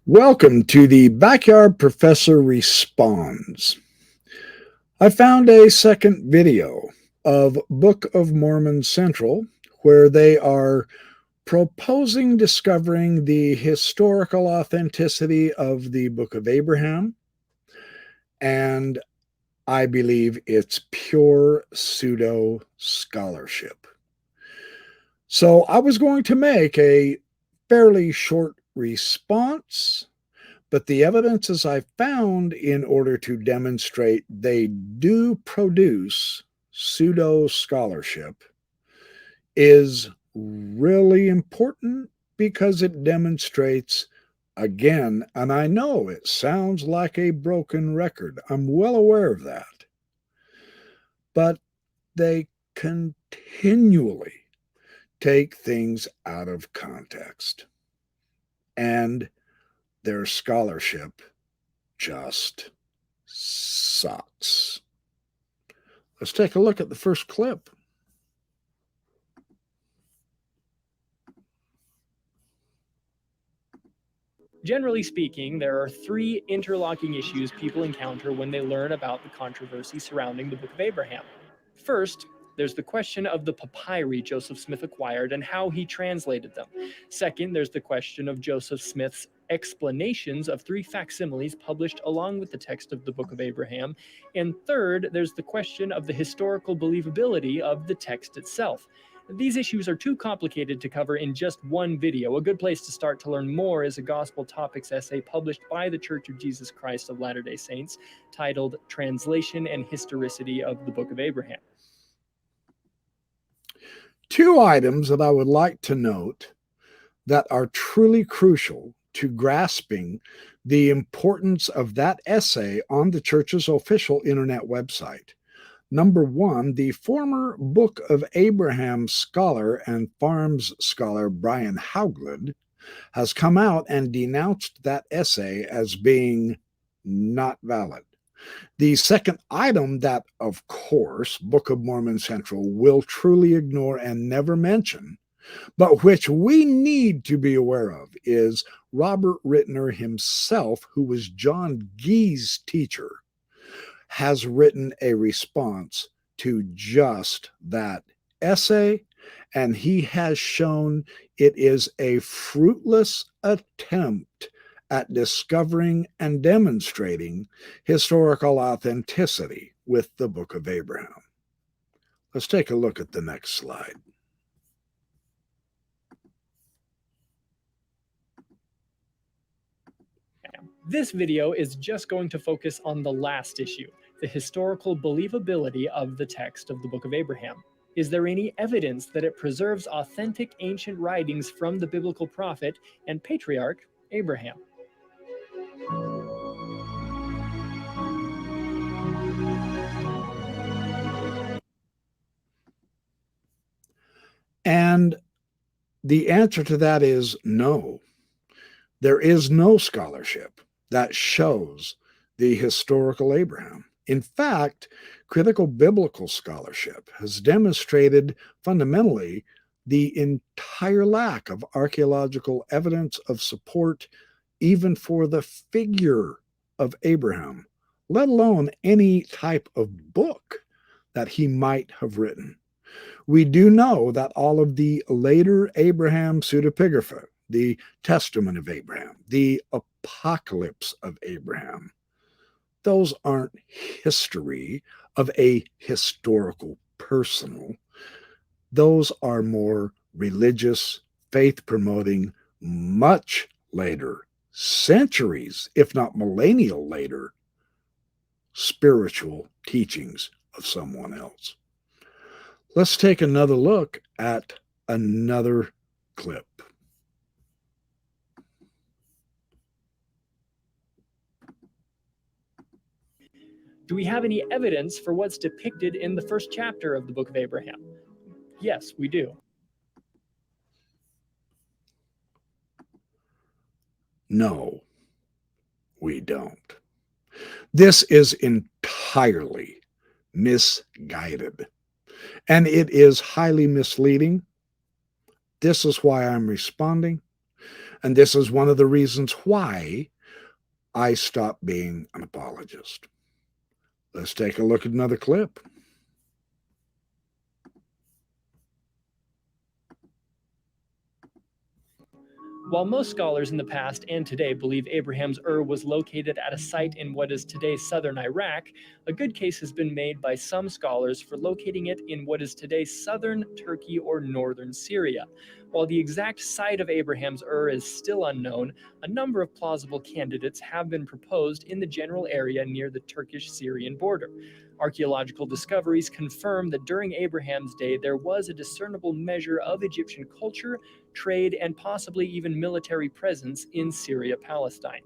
Welcome to the Backyard Professor Responds. I found a second video of Book of Mormon Central where they are proposing discovering the historical authenticity of the Book of Abraham, and I believe it's pure pseudo scholarship. So I was going to make a fairly short response, but the evidences I found in order to demonstrate they do produce pseudo scholarship is really important because it demonstrates again, and I know it sounds like a broken record. I'm well aware of that. But they continually take things out of context. And their scholarship just sucks. Let's take a look at the first clip. Generally speaking, there are three interlocking issues people encounter when they learn about the controversy surrounding the Book of Abraham. First, there's the question of the papyri Joseph Smith acquired and how he translated them. Second, there's the question of Joseph Smith's explanations of three facsimiles published along with the text of the Book of Abraham. And third, there's the question of the historical believability of the text itself. These issues are too complicated to cover in just one video. A good place to start to learn more is a Gospel Topics essay published by the Church of Jesus Christ of Latter-day Saints titled Translation and Historicity of the Book of Abraham. Two items that I would like to note that are truly crucial to grasping the importance of that essay on the church's official internet website. Number one, the former Book of Abraham scholar and Farms scholar Brian Hauglid has come out and denounced that essay as being not valid. The second item that, of course, Book of Mormon Central will truly ignore and never mention, but which we need to be aware of, is Robert Rittner himself, who was John Gee's teacher, has written a response to just that essay, and he has shown it is a fruitless attempt at discovering and demonstrating historical authenticity with the Book of Abraham. Let's take a look at the next slide. This video is just going to focus on the last issue, the historical believability of the text of the Book of Abraham. Is there any evidence that it preserves authentic ancient writings from the biblical prophet and patriarch Abraham? And the answer to that is no. There is no scholarship that shows the historical Abraham. In fact, critical biblical scholarship has demonstrated fundamentally the entire lack of archaeological evidence of support even for the figure of Abraham, let alone any type of book that he might have written. We do know that all of the later Abraham pseudepigrapha, the Testament of Abraham, the Apocalypse of Abraham, those aren't history of a historical personal. Those are more religious, faith-promoting, much later, centuries, if not millennial later, spiritual teachings of someone else. Let's take another look at another clip. Do we have any evidence for what's depicted in the first chapter of the Book of Abraham? Yes, we do. No, we don't. This is entirely misguided, and it is highly misleading. This is why I'm responding. And this is one of the reasons why I stopped being an apologist. Let's take a look at another clip. While most scholars in the past and today believe Abraham's Ur was located at a site in what is today southern Iraq, a good case has been made by some scholars for locating it in what is today southern Turkey or northern Syria. While the exact site of Abraham's Ur is still unknown, a number of plausible candidates have been proposed in the general area near the Turkish-Syrian border. Archaeological discoveries confirm that during Abraham's day there was a discernible measure of Egyptian culture, trade, and possibly even military presence in Syria-Palestine.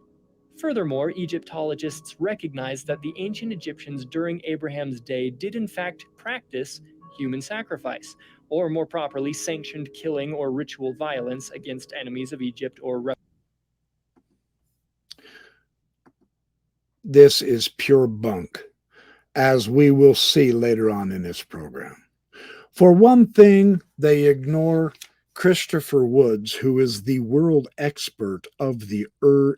Furthermore, Egyptologists recognize that the ancient Egyptians during Abraham's day did in fact practice human sacrifice, or more properly, sanctioned killing or ritual violence against enemies of Egypt or This is pure bunk, as we will see later on in this program. For one thing, they ignore Christopher Woods, who is the world expert of the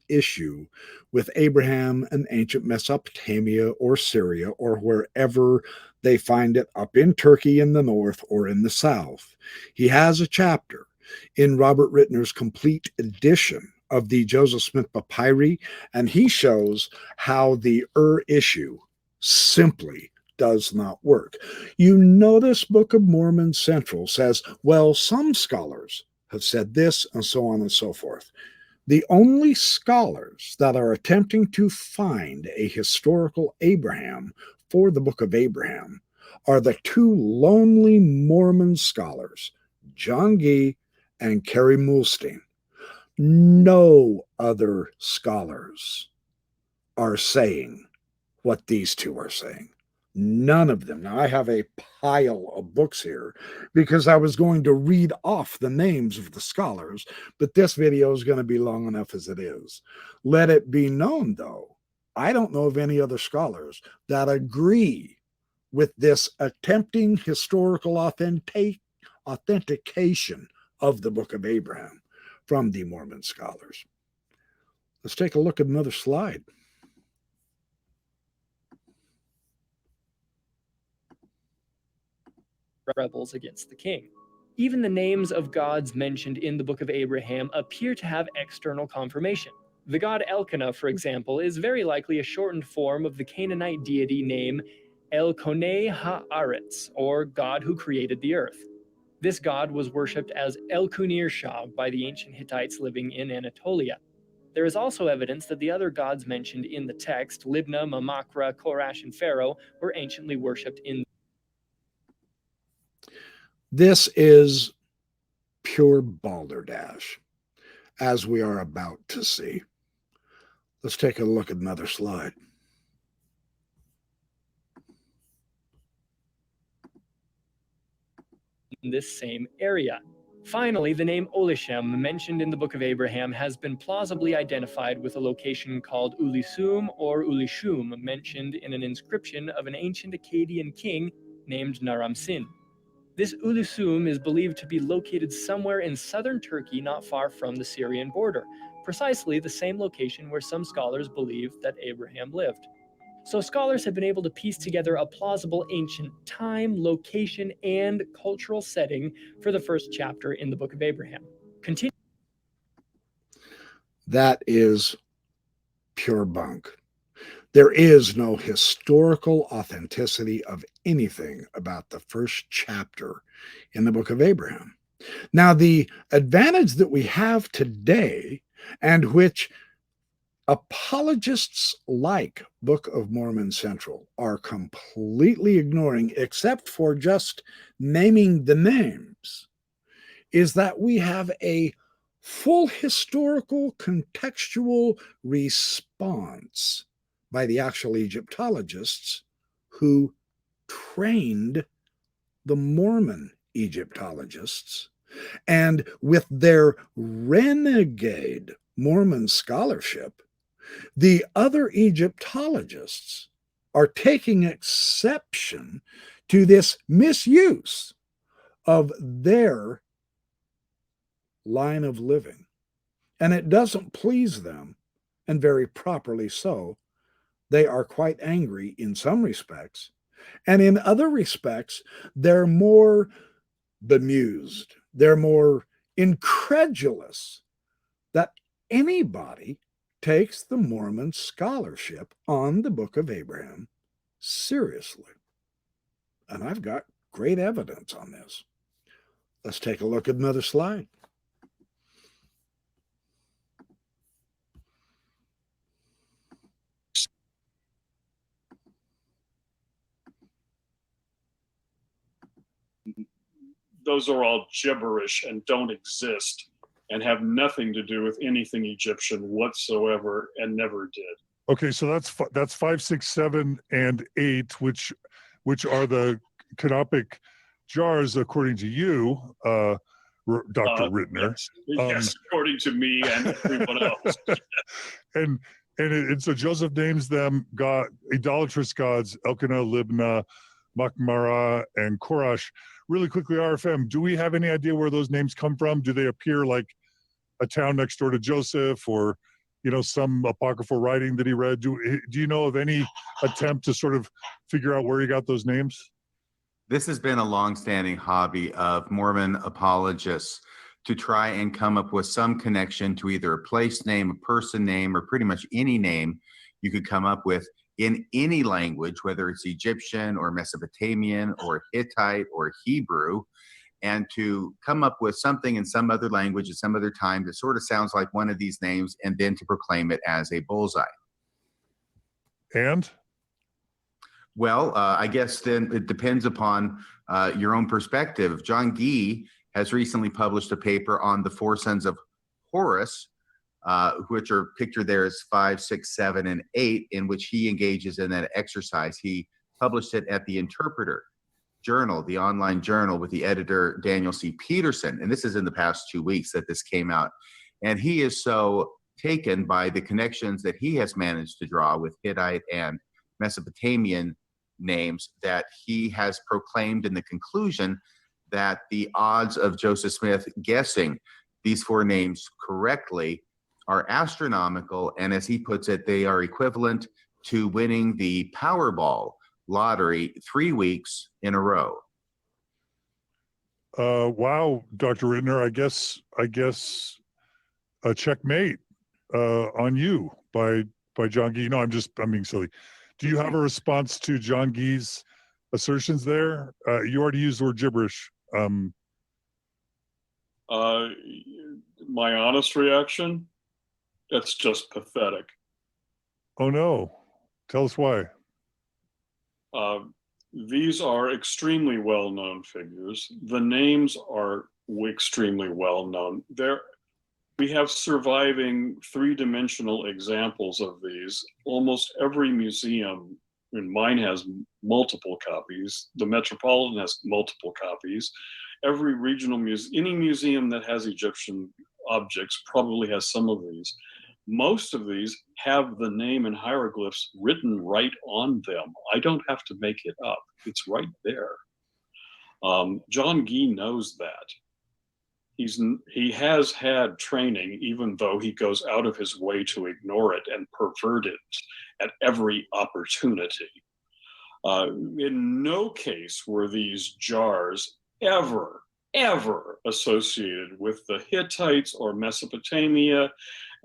issue with Abraham and ancient Mesopotamia or Syria or wherever they find it up in Turkey in the north or in the south. He has a chapter in Robert Rittner's complete edition of the Joseph Smith Papyri, and he shows how the issue simply does not work. You notice Book of Mormon Central says, well, some scholars have said this, and so on and so forth. The only scholars that are attempting to find a historical Abraham for the Book of Abraham are the two lonely Mormon scholars, John Gee and Kerry Mulstein. No other scholars are saying what these two are saying. None of them. Now, I have a pile of books here because I was going to read off the names of the scholars, but this video is going to be long enough as it is. Let it be known, though, I don't know of any other scholars that agree with this attempting historical authentication of the Book of Abraham from the Mormon scholars. Let's take a look at another slide. rebels against the king. Even the names of gods mentioned in the Book of Abraham appear to have external confirmation. The god Elkanah, for example, is very likely a shortened form of the Canaanite deity name El-Konei Haaretz, or God who created the earth. This god was worshipped as El-Kunir-Shah by the ancient Hittites living in Anatolia. There is also evidence that the other gods mentioned in the text, Libnah, Mamakra, Korash, and Pharaoh, were anciently worshipped in. This is pure balderdash, as we are about to see. Let's take a look at another slide. In this same area. Finally, the name Olishem, mentioned in the Book of Abraham, has been plausibly identified with a location called Ulisum or Ulishum, mentioned in an inscription of an ancient Akkadian king named Naram-Sin. This Ulisum is believed to be located somewhere in southern Turkey, not far from the Syrian border, precisely the same location where some scholars believe that Abraham lived. So scholars have been able to piece together a plausible ancient time, location, and cultural setting for the first chapter in the Book of Abraham. Continue. That is pure bunk. There is no historical authenticity of anything about the first chapter in the Book of Abraham. Now, the advantage that we have today, and which apologists like Book of Mormon Central are completely ignoring, except for just naming the names, is that we have a full historical contextual response by the actual Egyptologists who trained the Mormon Egyptologists. And with their renegade Mormon scholarship, the other Egyptologists are taking exception to this misuse of their line of living. and it doesn't please them, and very properly so. They are quite angry in some respects, and in other respects, they're more bemused. They're more incredulous that anybody takes the Mormon scholarship on the Book of Abraham seriously. And I've got great evidence on this. Let's take a look at another slide. Those are all gibberish and don't exist and have nothing to do with anything Egyptian whatsoever and never did. Okay, so that's 5, 6, 7, and 8, which are the canopic jars, according to you, Dr. Rittner. Yes, according to me and everyone else. And so Joseph names them idolatrous gods, Elkanah, Libnah, Machmara, and Korash. Really quickly, RFM, do we have any idea where those names come from? Do they appear like a town next door to Joseph, or some apocryphal writing that he read? Do you know of any attempt to sort of figure out where he got those names? This has been a longstanding hobby of Mormon apologists to try and come up with some connection to either a place name, a person name, or pretty much any name you could come up with in any language, whether it's Egyptian or Mesopotamian or Hittite or Hebrew, and to come up with something in some other language at some other time that sort of sounds like one of these names, and then to proclaim it as a bullseye. And? Well, I guess then it depends upon your own perspective. John Gee has recently published a paper on the 4 sons of Horus, which are pictured there as 5, 6, 7, and 8, in which he engages in that exercise. He published it at the Interpreter Journal, the online journal, with the editor Daniel C. Peterson. And this is in the past 2 weeks that this came out. And he is so taken by the connections that he has managed to draw with Hittite and Mesopotamian names that he has proclaimed in the conclusion that the odds of Joseph Smith guessing these 4 names correctly are astronomical. And as he puts it, they are equivalent to winning the Powerball lottery 3 weeks in a row. Wow, Dr. Rittner, I guess a checkmate on you by John Gee. No, I'm being silly. Do you have a response to John Gee's assertions there? You already used the word gibberish. My honest reaction, that's just pathetic. Oh no, tell us why. These are extremely well-known figures. The names are extremely well-known. We have surviving 3-dimensional examples of these. Almost every museum, and mine has multiple copies. The Metropolitan has multiple copies. Every regional museum, any museum that has Egyptian objects probably has some of these. Most of these have the name and hieroglyphs written right on them. I don't have to make it up. It's right there. John Gee knows that. He has had training, even though he goes out of his way to ignore it and pervert it at every opportunity. In no case were these jars ever associated with the Hittites or Mesopotamia.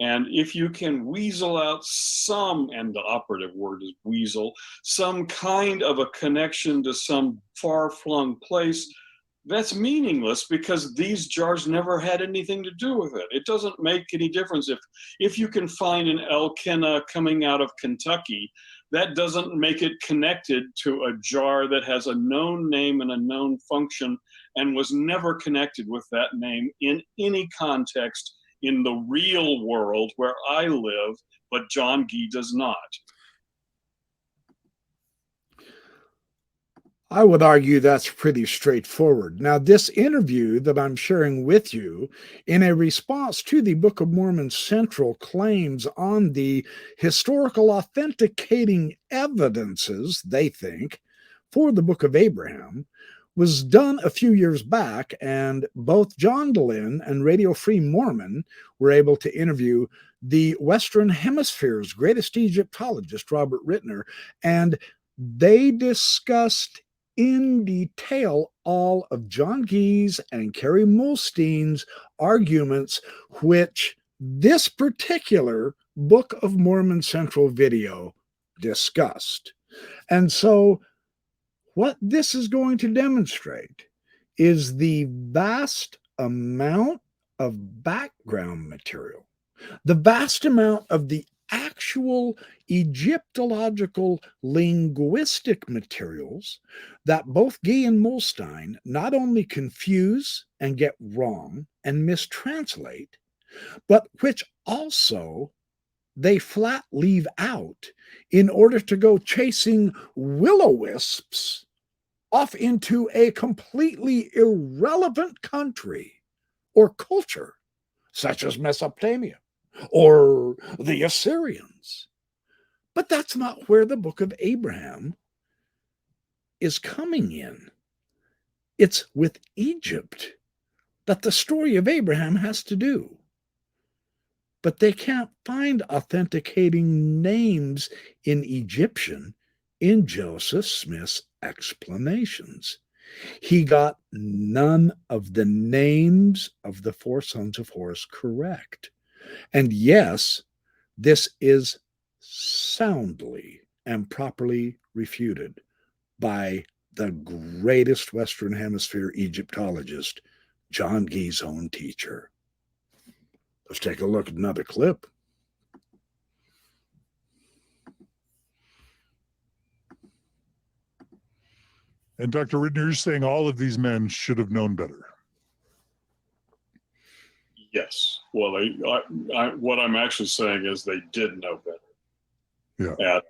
And if you can weasel out some, and the operative word is weasel, some kind of a connection to some far-flung place, that's meaningless, because these jars never had anything to do with it. It doesn't make any difference if you can find an Elkanah coming out of Kentucky. That doesn't make it connected to a jar that has a known name and a known function and was never connected with that name in any context in the real world where I live, but John Gee does not. I would argue that's pretty straightforward. Now, this interview that I'm sharing with you, in a response to the Book of Mormon's central claims on the historical authenticating evidences, they think, for the Book of Abraham, was done a few years back, and both John Dehlin and Radio Free Mormon were able to interview the Western Hemisphere's greatest Egyptologist, Robert Rittner, and they discussed in detail all of John Gee's and Kerry Mulstein's arguments, which this particular Book of Mormon Central video discussed. And so what this is going to demonstrate is the vast amount of background material, the vast amount of the actual Egyptological linguistic materials that both Gee and Mulstein not only confuse and get wrong and mistranslate, but which also they flat leave out in order to go chasing will-o-wisps off into a completely irrelevant country or culture, such as Mesopotamia or the Assyrians. But that's not where the book of Abraham is coming in. It's with Egypt that the story of Abraham has to do. But they can't find authenticating names in Egyptian in Joseph Smith's explanations. He got none of the names of the four sons of Horus correct. And yes, this is soundly and properly refuted by the greatest Western Hemisphere Egyptologist, John Gee's own teacher. Let's take a look at another clip. And Dr. Rittner, you're saying all of these men should have known better. Yes. Well, what I'm actually saying is they did know better. Yeah. And,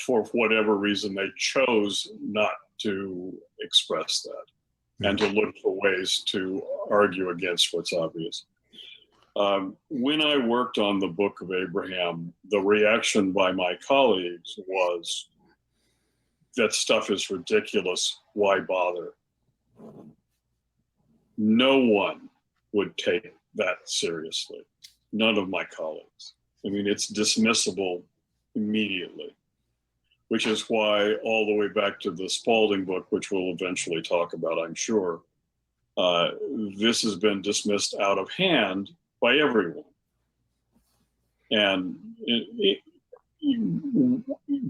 for whatever reason, they chose not to express that and to look for ways to argue against what's obvious. When I worked on the Book of Abraham, the reaction by my colleagues was, that stuff is ridiculous. Why bother? No one would take that seriously. None of my colleagues. I mean, it's dismissible immediately, which is why all the way back to the Spalding book, which we'll eventually talk about, I'm sure, this has been dismissed out of hand by everyone. And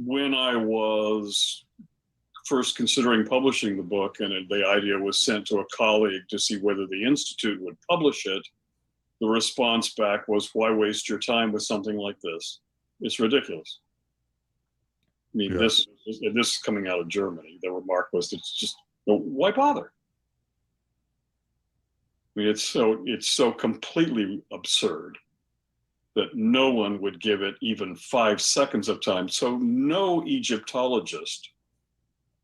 when I was first considering publishing the book, and the idea was sent to a colleague to see whether the Institute would publish it, the response back was, why waste your time with something like this? It's ridiculous. I mean, this is coming out of Germany. The remark was, it's just, why bother? I mean, it's so completely absurd that no one would give it even 5 seconds of time. So no Egyptologist,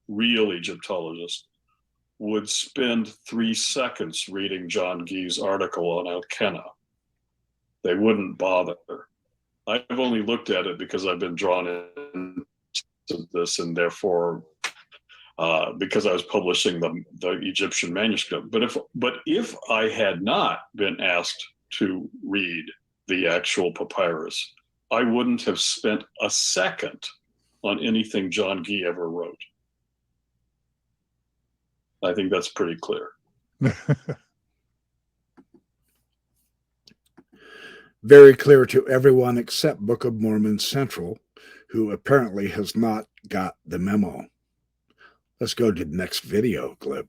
real Egyptologist, would spend 3 seconds reading John Gee's article on Elkanah. They wouldn't bother. I've only looked at it because I've been drawn into this, and therefore, because I was publishing the Egyptian manuscript. But if I had not been asked to read the actual papyrus, I wouldn't have spent a second on anything John Gee ever wrote. I think that's pretty clear. Very clear to everyone except Book of Mormon Central, who apparently has not got the memo. Let's go to the next video clip.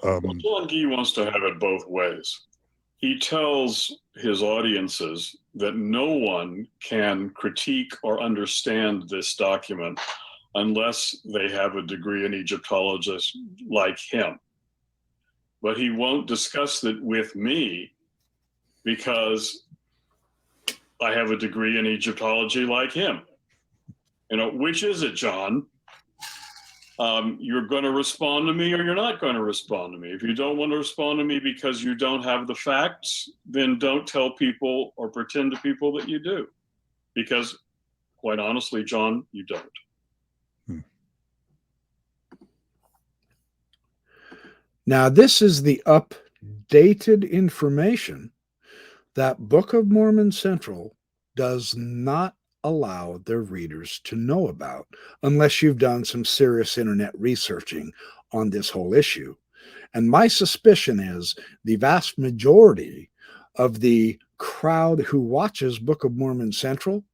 John Gee wants to have it both ways. He tells his audiences that no one can critique or understand this document unless they have a degree in Egyptology like him. But he won't discuss it with me because I have a degree in Egyptology like him. Which is it, John? You're going to respond to me or you're not going to respond to me. If you don't want to respond to me because you don't have the facts, then don't tell people or pretend to people that you do. Because quite honestly, John, you don't. Now, this is the updated information that Book of Mormon Central does not allow their readers to know about unless you've done some serious internet researching on this whole issue. And my suspicion is the vast majority of the crowd who watches Book of Mormon Central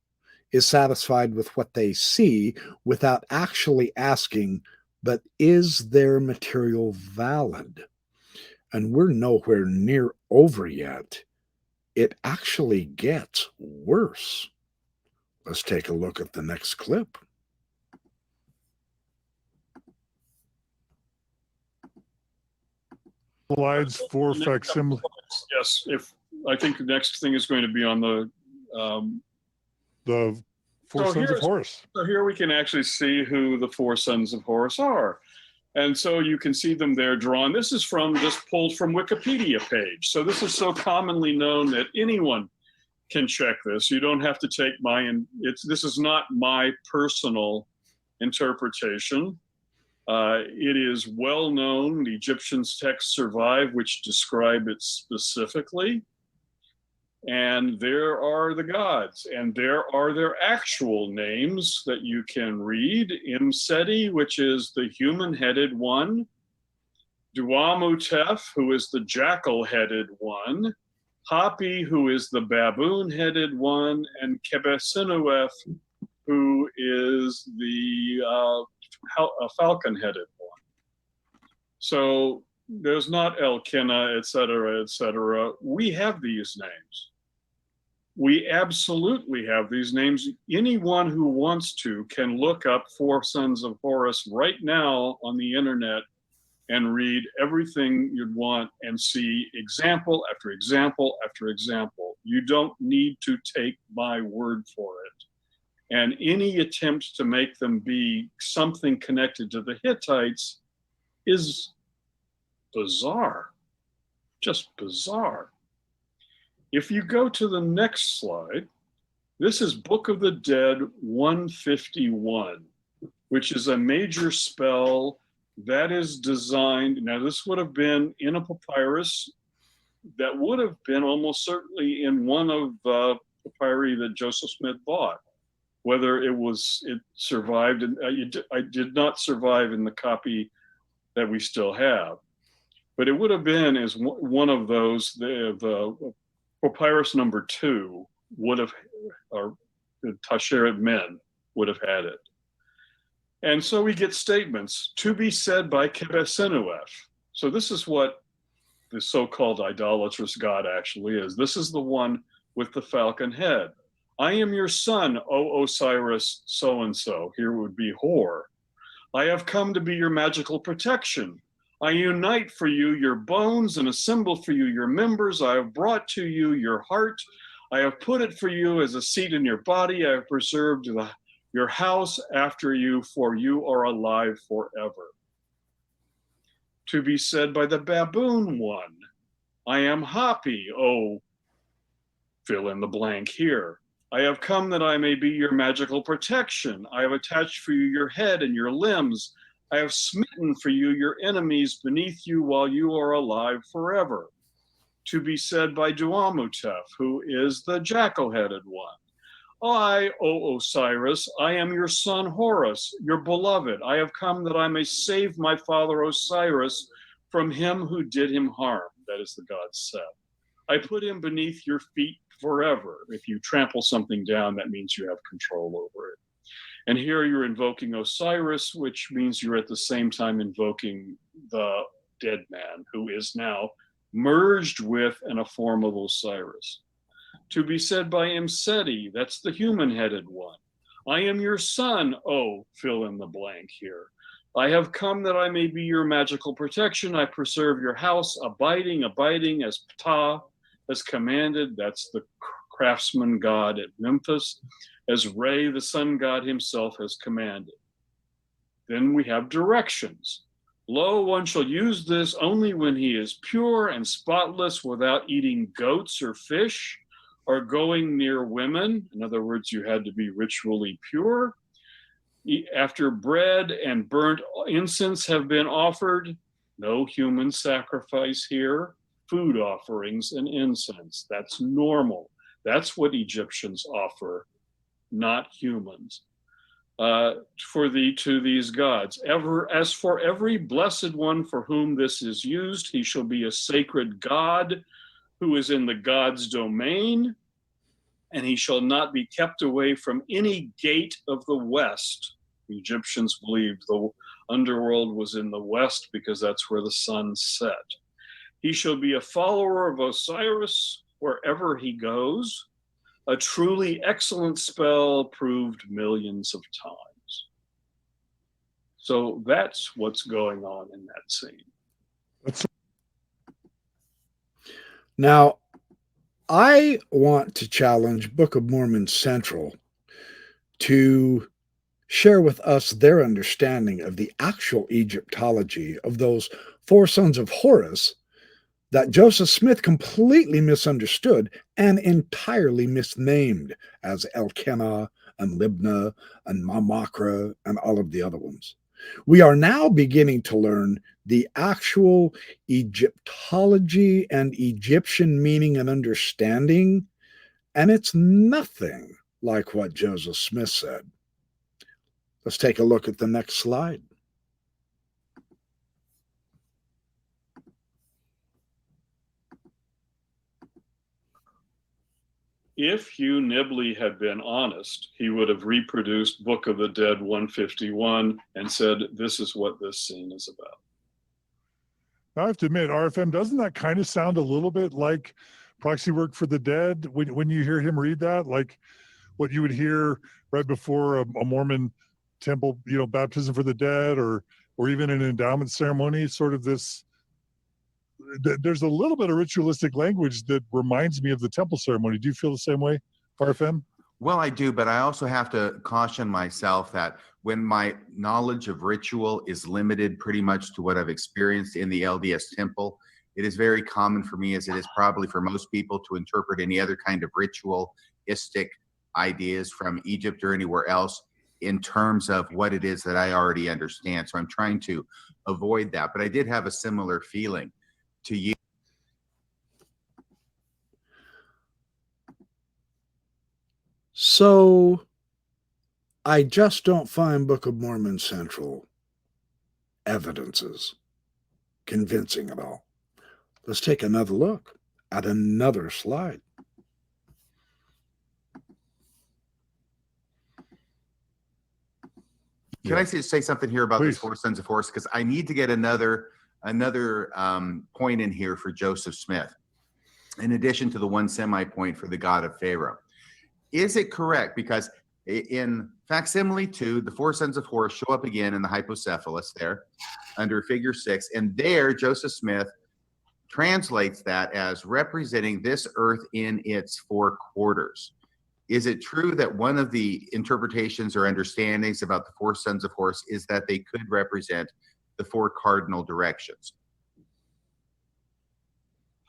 is satisfied with what they see without actually asking, but is their material valid? And we're nowhere near over yet. It actually gets worse. Let's take a look at the next clip. Slides for facsimile. Yes, if I think the next thing is going to be on the Four Sons of Horus. So here we can actually see who the four sons of Horus are. And so you can see them there drawn. This is just pulled from Wikipedia page. So this is so commonly known that anyone can check this. You don't have to take this is not my personal interpretation. It is well known. The Egyptians' texts survive, which describe it specifically. And there are the gods, and there are their actual names that you can read. Imseti, which is the human-headed one. Duamutef, who is the jackal-headed one. Hapi, who is the baboon-headed one. And Kebesinuef, who is the falcon-headed one. So there's not Elkanah, etc., etc. We have these names. We absolutely have these names. Anyone who wants to can look up Four Sons of Horus right now on the internet and read everything you'd want and see example after example after example. You don't need to take my word for it. And any attempt to make them be something connected to the Hittites is bizarre, just bizarre. If you go to the next slide, this is Book of the Dead 151, which is a major spell that is designed. Now, this would have been in a papyrus that would have been almost certainly in one of the papyri that Joseph Smith bought. Whether it survived, and I did not survive in the copy that we still have, but it would have been as one of those. The papyrus number 2 would have, or the Tasheret Men would have had it. And so we get statements to be said by Kebesinuef. So this is what the so-called idolatrous god actually is. This is the one with the falcon head. I am your son, O Osiris so-and-so. Here would be Hor. I have come to be your magical protection. I unite for you your bones and assemble for you your members. I have brought to you your heart. I have put it for you as a seat in your body. I have preserved your house after you, for you are alive forever. To be said by the baboon one, I am Hapi, O fill in the blank here. I have come that I may be your magical protection. I have attached for you your head and your limbs. I have smitten for you your enemies beneath you while you are alive forever. To be said by Duamutef, who is the jackal-headed one. I, O Osiris, I am your son Horus, your beloved. I have come that I may save my father Osiris from him who did him harm. That is the god Seth. I put him beneath your feet forever. If you trample something down, that means you have control over it. And here you're invoking Osiris, which means you're at the same time invoking the dead man, who is now merged with in a form of Osiris. To be said by Imseti, that's the human-headed one. I am your son, O fill in the blank here. I have come that I may be your magical protection. I preserve your house, abiding as Ptah has commanded. That's the craftsman god at Memphis, as Re, the sun god himself, has commanded. Then we have directions. Lo, one shall use this only when he is pure and spotless, without eating goats or fish, or going near women. In other words, you had to be ritually pure. After bread and burnt incense have been offered, no human sacrifice here, food offerings and incense. That's normal. That's what Egyptians offer, not humans. To these gods. As for every blessed one for whom this is used, he shall be a sacred god who is in the god's domain, and he shall not be kept away from any gate of the west. The Egyptians believed the underworld was in the west because that's where the sun set. He shall be a follower of Osiris wherever he goes. A truly excellent spell proved millions of times. So that's what's going on in that scene. Now, I want to challenge Book of Mormon Central to share with us their understanding of the actual Egyptology of those four sons of Horus that Joseph Smith completely misunderstood and entirely misnamed as Elkanah and Libnah and Mamakra and all of the other ones. We are now beginning to learn the actual Egyptology and Egyptian meaning and understanding, and it's nothing like what Joseph Smith said. Let's take a look at the next slide. If Hugh Nibley had been honest, he would have reproduced Book of the Dead 151 and said, this is what this scene is about. I have to admit, RFM, doesn't that kind of sound a little bit like proxy work for the dead when you hear him read that? Like what you would hear right before a Mormon temple, baptism for the dead, or even an endowment ceremony, sort of this. There's a little bit of ritualistic language that reminds me of the temple ceremony. Do you feel the same way, RFM? Well, I do, but I also have to caution myself that when my knowledge of ritual is limited pretty much to what I've experienced in the LDS temple, it is very common for me, as it is probably for most people, to interpret any other kind of ritualistic ideas from Egypt or anywhere else in terms of what it is that I already understand. So I'm trying to avoid that. But I did have a similar feeling to you. So I just don't find Book of Mormon Central evidences convincing at all. Let's take another look at another slide. Can I say something here about Please. these four sons of Horus? Because I need to get another point in here for Joseph Smith, in addition to the one semi-point for the God of Pharaoh. Is it correct? Because in facsimile 2, the four sons of Horus show up again in the hypocephalus there under figure 6, and there Joseph Smith translates that as representing this earth in its four quarters. Is it true that one of the interpretations or understandings about the four sons of Horus is that they could represent the four cardinal directions?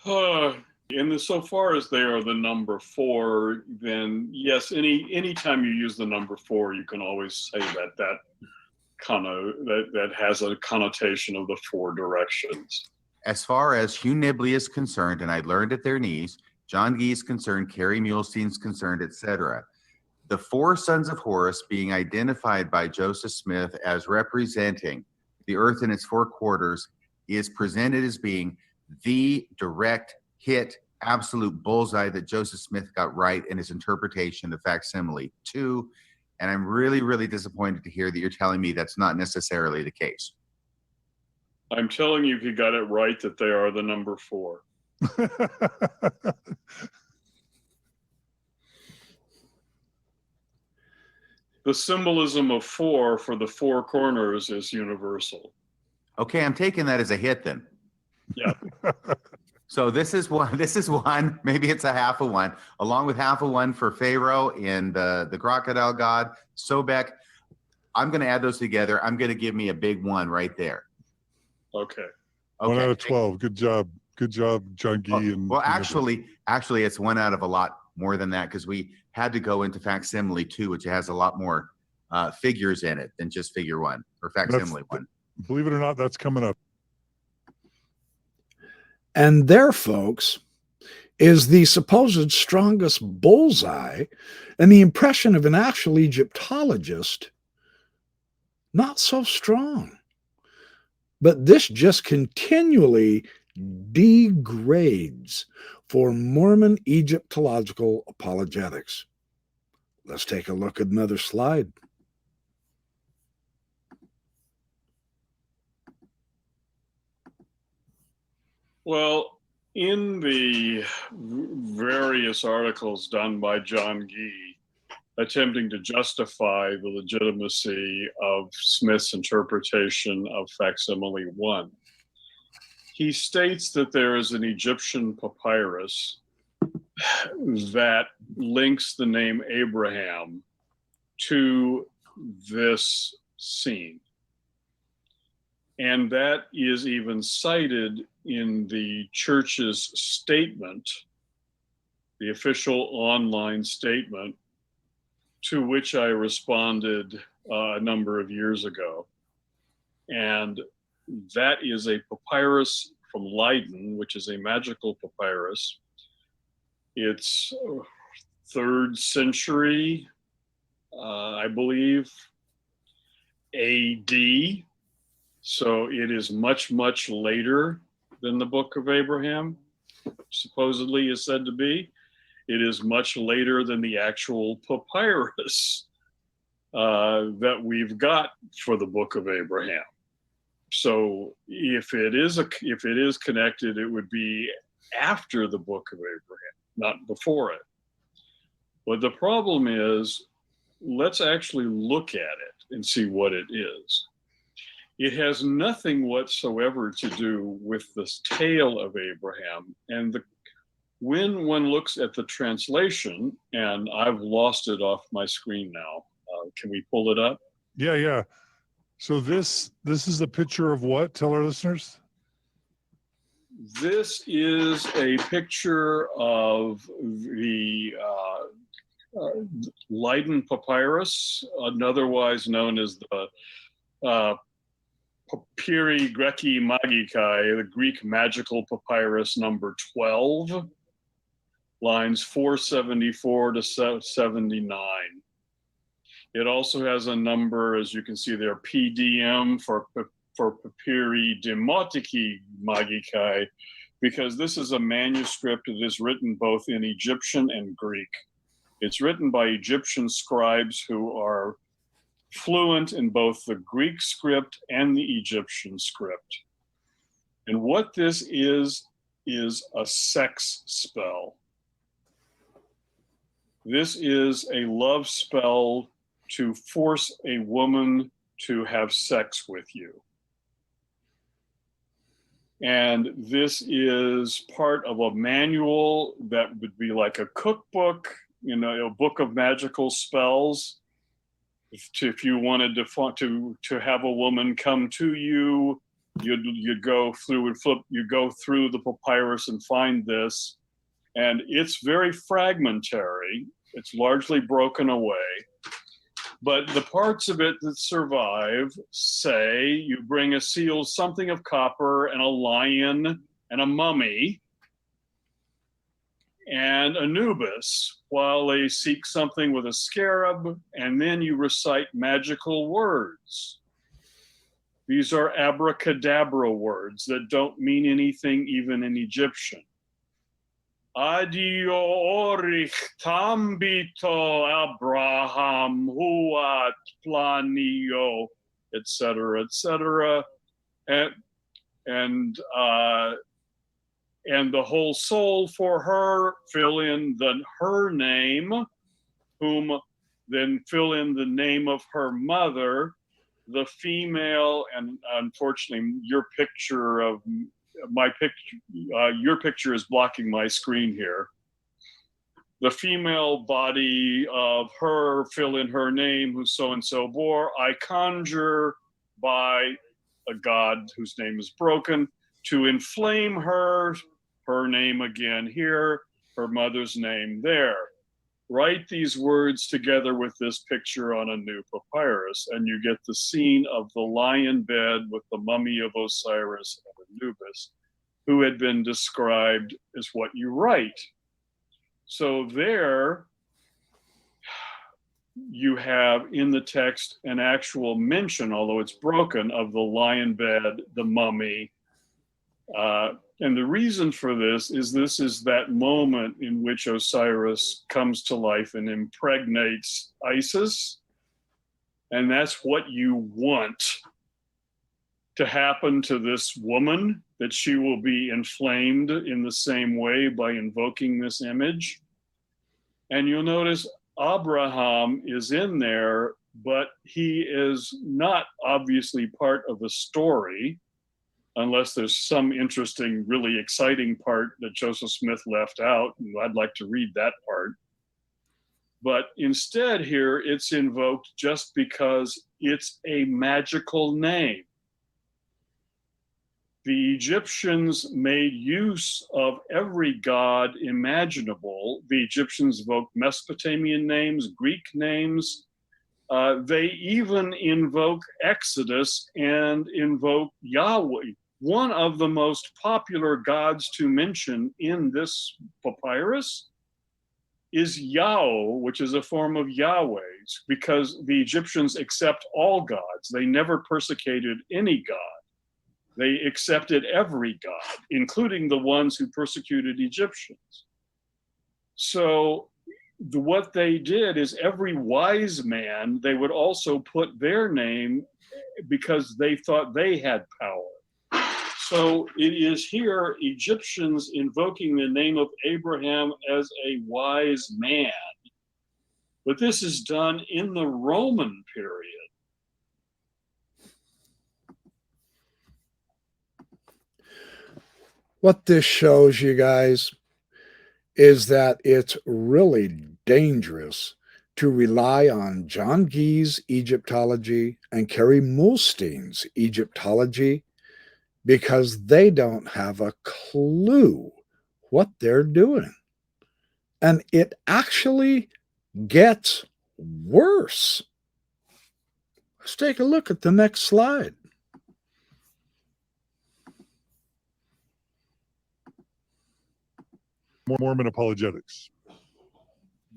So far as they are the number 4, then yes, anytime you use the number 4, you can always say that has a connotation of the 4 directions. As far as Hugh Nibley is concerned, and I learned at their knees, John Gee is concerned, Carrie Muhlstein's concerned, etc., the four sons of Horus being identified by Joseph Smith as representing the earth in its four quarters is presented as being the direct hit, absolute bullseye that Joseph Smith got right in his interpretation of facsimile 2. And I'm really, really disappointed to hear that you're telling me that's not necessarily the case. I'm telling you, he got it right that they are the number 4. The symbolism of 4 for the 4 corners is universal. Okay, I'm taking that as a hit then. Yeah. So this is one, maybe it's a half a one, along with half a one for Pharaoh and the crocodile god, Sobek. I'm going to add those together. I'm going to give me a big 1 right there. Okay. 1 out of 12. Good job. Good job, John Gee. Well, actually, it's 1 out of a lot more than that because we had to go into facsimile 2, which has a lot more figures in it than just figure 1 or facsimile 1. Believe it or not, that's coming up. And there, folks, is the supposed strongest bullseye, and the impression of an actual Egyptologist, not so strong. But this just continually degrades for Mormon Egyptological apologetics. Let's take a look at another slide. Well, in the various articles done by John Gee attempting to justify the legitimacy of Smith's interpretation of facsimile 1, he states that there is an Egyptian papyrus that links the name Abraham to this scene. And that is even cited in the church's statement, the official online statement, to which I responded a number of years ago. And that is a papyrus from Leiden, which is a magical papyrus. It's 3rd century, I believe, AD. So it is much, much later than the Book of Abraham, supposedly is said to be. It is much later than the actual papyrus that we've got for the Book of Abraham. So if it is connected, it would be after the Book of Abraham, not before it. But the problem is, let's actually look at it and see what it is. It has nothing whatsoever to do with this tale of Abraham. And when one looks at the translation, and I've lost it off my screen now. Can we pull it up? Yeah. So this is a picture of what? Tell our listeners. This is a picture of the Leiden papyrus, otherwise known as the Papyri Greci Magicae, the Greek magical papyrus number 12, lines 474 to 79. It also has a number, as you can see there, PDM for Papyri Demotici Magicae, because this is a manuscript that is written both in Egyptian and Greek. It's written by Egyptian scribes who are fluent in both the Greek script and the Egyptian script. And what this is a sex spell. This is a love spell to force a woman to have sex with you. And this is part of a manual that would be like a cookbook, a book of magical spells. If you wanted to have a woman come to you, you'd go through and you go through the papyrus and find this, and it's very fragmentary. It's largely broken away, but the parts of it that survive say you bring a seal, something of copper, and a lion, and a mummy, and Anubis, while they seek something with a scarab, and then you recite magical words. These are abracadabra words that don't mean anything even in Egyptian. Adio orich tambito Abraham huat planio, etc., etc. And the whole soul for her, fill in her name, whom then fill in the name of her mother, the female, and unfortunately your picture is blocking my screen here. The female body of her, fill in her name, who so-and-so bore, I conjure by a god whose name is broken, to inflame her name again here, her mother's name there. Write these words together with this picture on a new papyrus, and you get the scene of the lion bed with the mummy of Osiris and Anubis, who had been described as what you write. So there you have in the text an actual mention, although it's broken, of the lion bed, the mummy. And the reason for this is that moment in which Osiris comes to life and impregnates Isis. And that's what you want to happen to this woman, that she will be inflamed in the same way by invoking this image. And you'll notice Abraham is in there, but he is not obviously part of the story, unless there's some interesting, really exciting part that Joseph Smith left out, and I'd like to read that part. But instead here, it's invoked just because it's a magical name. The Egyptians made use of every god imaginable. The Egyptians invoked Mesopotamian names, Greek names. They even invoke Exodus and invoke Yahweh. One of the most popular gods to mention in this papyrus is Yao, which is a form of Yahweh's, because the Egyptians accept all gods. They never persecuted any god. They accepted every god, including the ones who persecuted Egyptians. So what they did is every wise man, they would also put their name because they thought they had power. So it is here Egyptians invoking the name of Abraham as a wise man. But this is done in the Roman period. What this shows you guys is that it's really dangerous to rely on John Gee's Egyptology and Kerry Mulstein's Egyptology, because they don't have a clue what they're doing. And it actually gets worse. Let's take a look at the next slide. Mormon apologetics.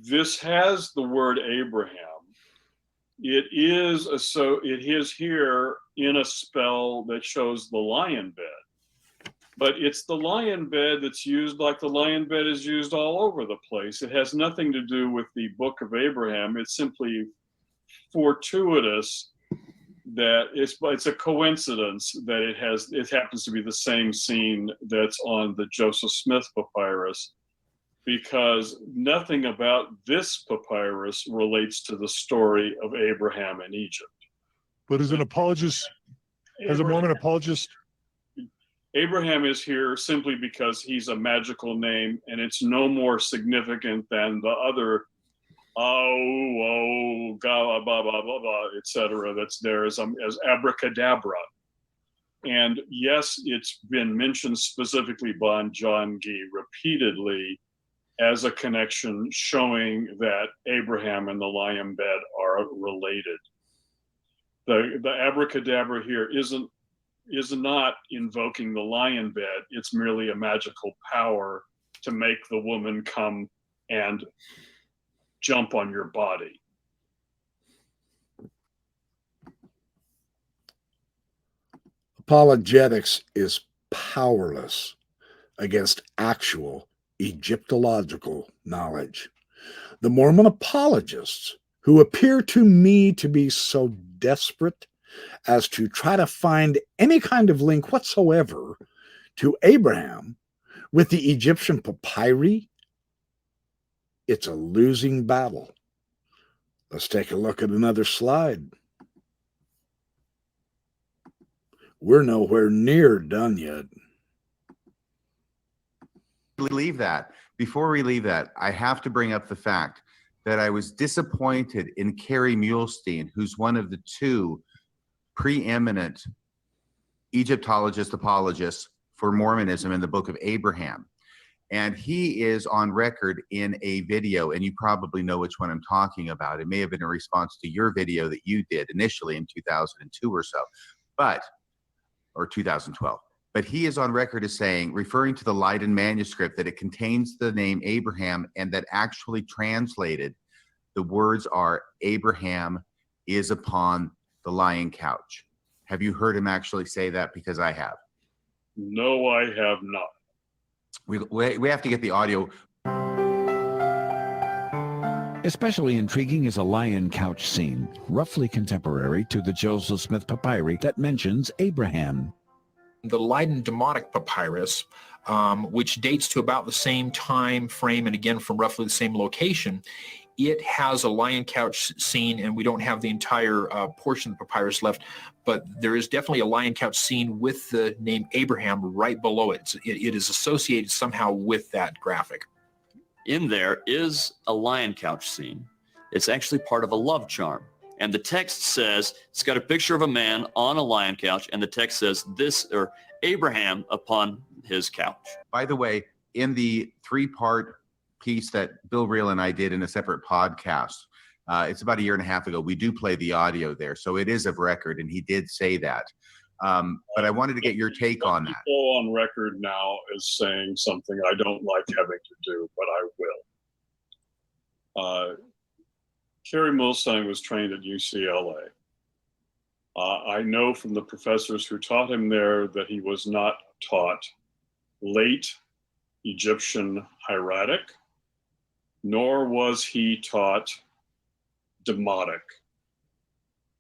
This has the word Abraham. It is here in a spell that shows the lion bed. But it's the lion bed that's used like the lion bed is used all over the place. It has nothing to do with the Book of Abraham. It's simply fortuitous that it's a coincidence that it happens to be the same scene that's on the Joseph Smith papyrus, because nothing about this papyrus relates to the story of Abraham in Egypt. But as an apologist, as a Mormon apologist, Abraham is here simply because he's a magical name, and it's no more significant than the other etc. that's there as abracadabra. And yes, it's been mentioned specifically by John Gee repeatedly as a connection showing that Abraham and the lion bed are related. The abracadabra here is not invoking the lion bed. It's merely a magical power to make the woman come and jump on your body. Apologetics is powerless against actual Egyptological knowledge. The Mormon apologists, who appear to me to be so desperate as to try to find any kind of link whatsoever to Abraham with the Egyptian papyri, it's a losing battle. Let's take a look at another slide. We're nowhere near done yet. Before we leave that, I have to bring up the fact that I was disappointed in Kerry Mulstein, who's one of the two preeminent Egyptologist apologists for Mormonism in the Book of Abraham. And he is on record in a video, and you probably know which one I'm talking about. It may have been in response to your video that you did initially in 2002 or so, or 2012. But he is on record as saying, referring to the Leiden manuscript, that it contains the name Abraham, and that actually translated, the words are, Abraham is upon the lion couch. Have you heard him actually say that? Because I have. No, I have not. We have to get the audio. Especially intriguing is a lion couch scene, roughly contemporary to the Joseph Smith papyri that mentions Abraham. The Leiden Demotic Papyrus, which dates to about the same time frame and again from roughly the same location, it has a lion couch scene, and we don't have the entire portion of the papyrus left, but there is definitely a lion couch scene with the name Abraham right below it. It is associated somehow with that graphic. In there is a lion couch scene. It's actually part of a love charm. And the text says, it's got a picture of a man on a lion couch, and the text says, this, or Abraham upon his couch. By the way, in the 3-part piece that Bill Reel and I did in a separate podcast, it's about 1.5 years ago, we do play the audio there. So it is of record, and he did say that. But I wanted to get your take on that. Go on record now as saying something I don't like having to do, but I will. Kerry Milstein was trained at UCLA. I know from the professors who taught him there that he was not taught late Egyptian hieratic, nor was he taught demotic.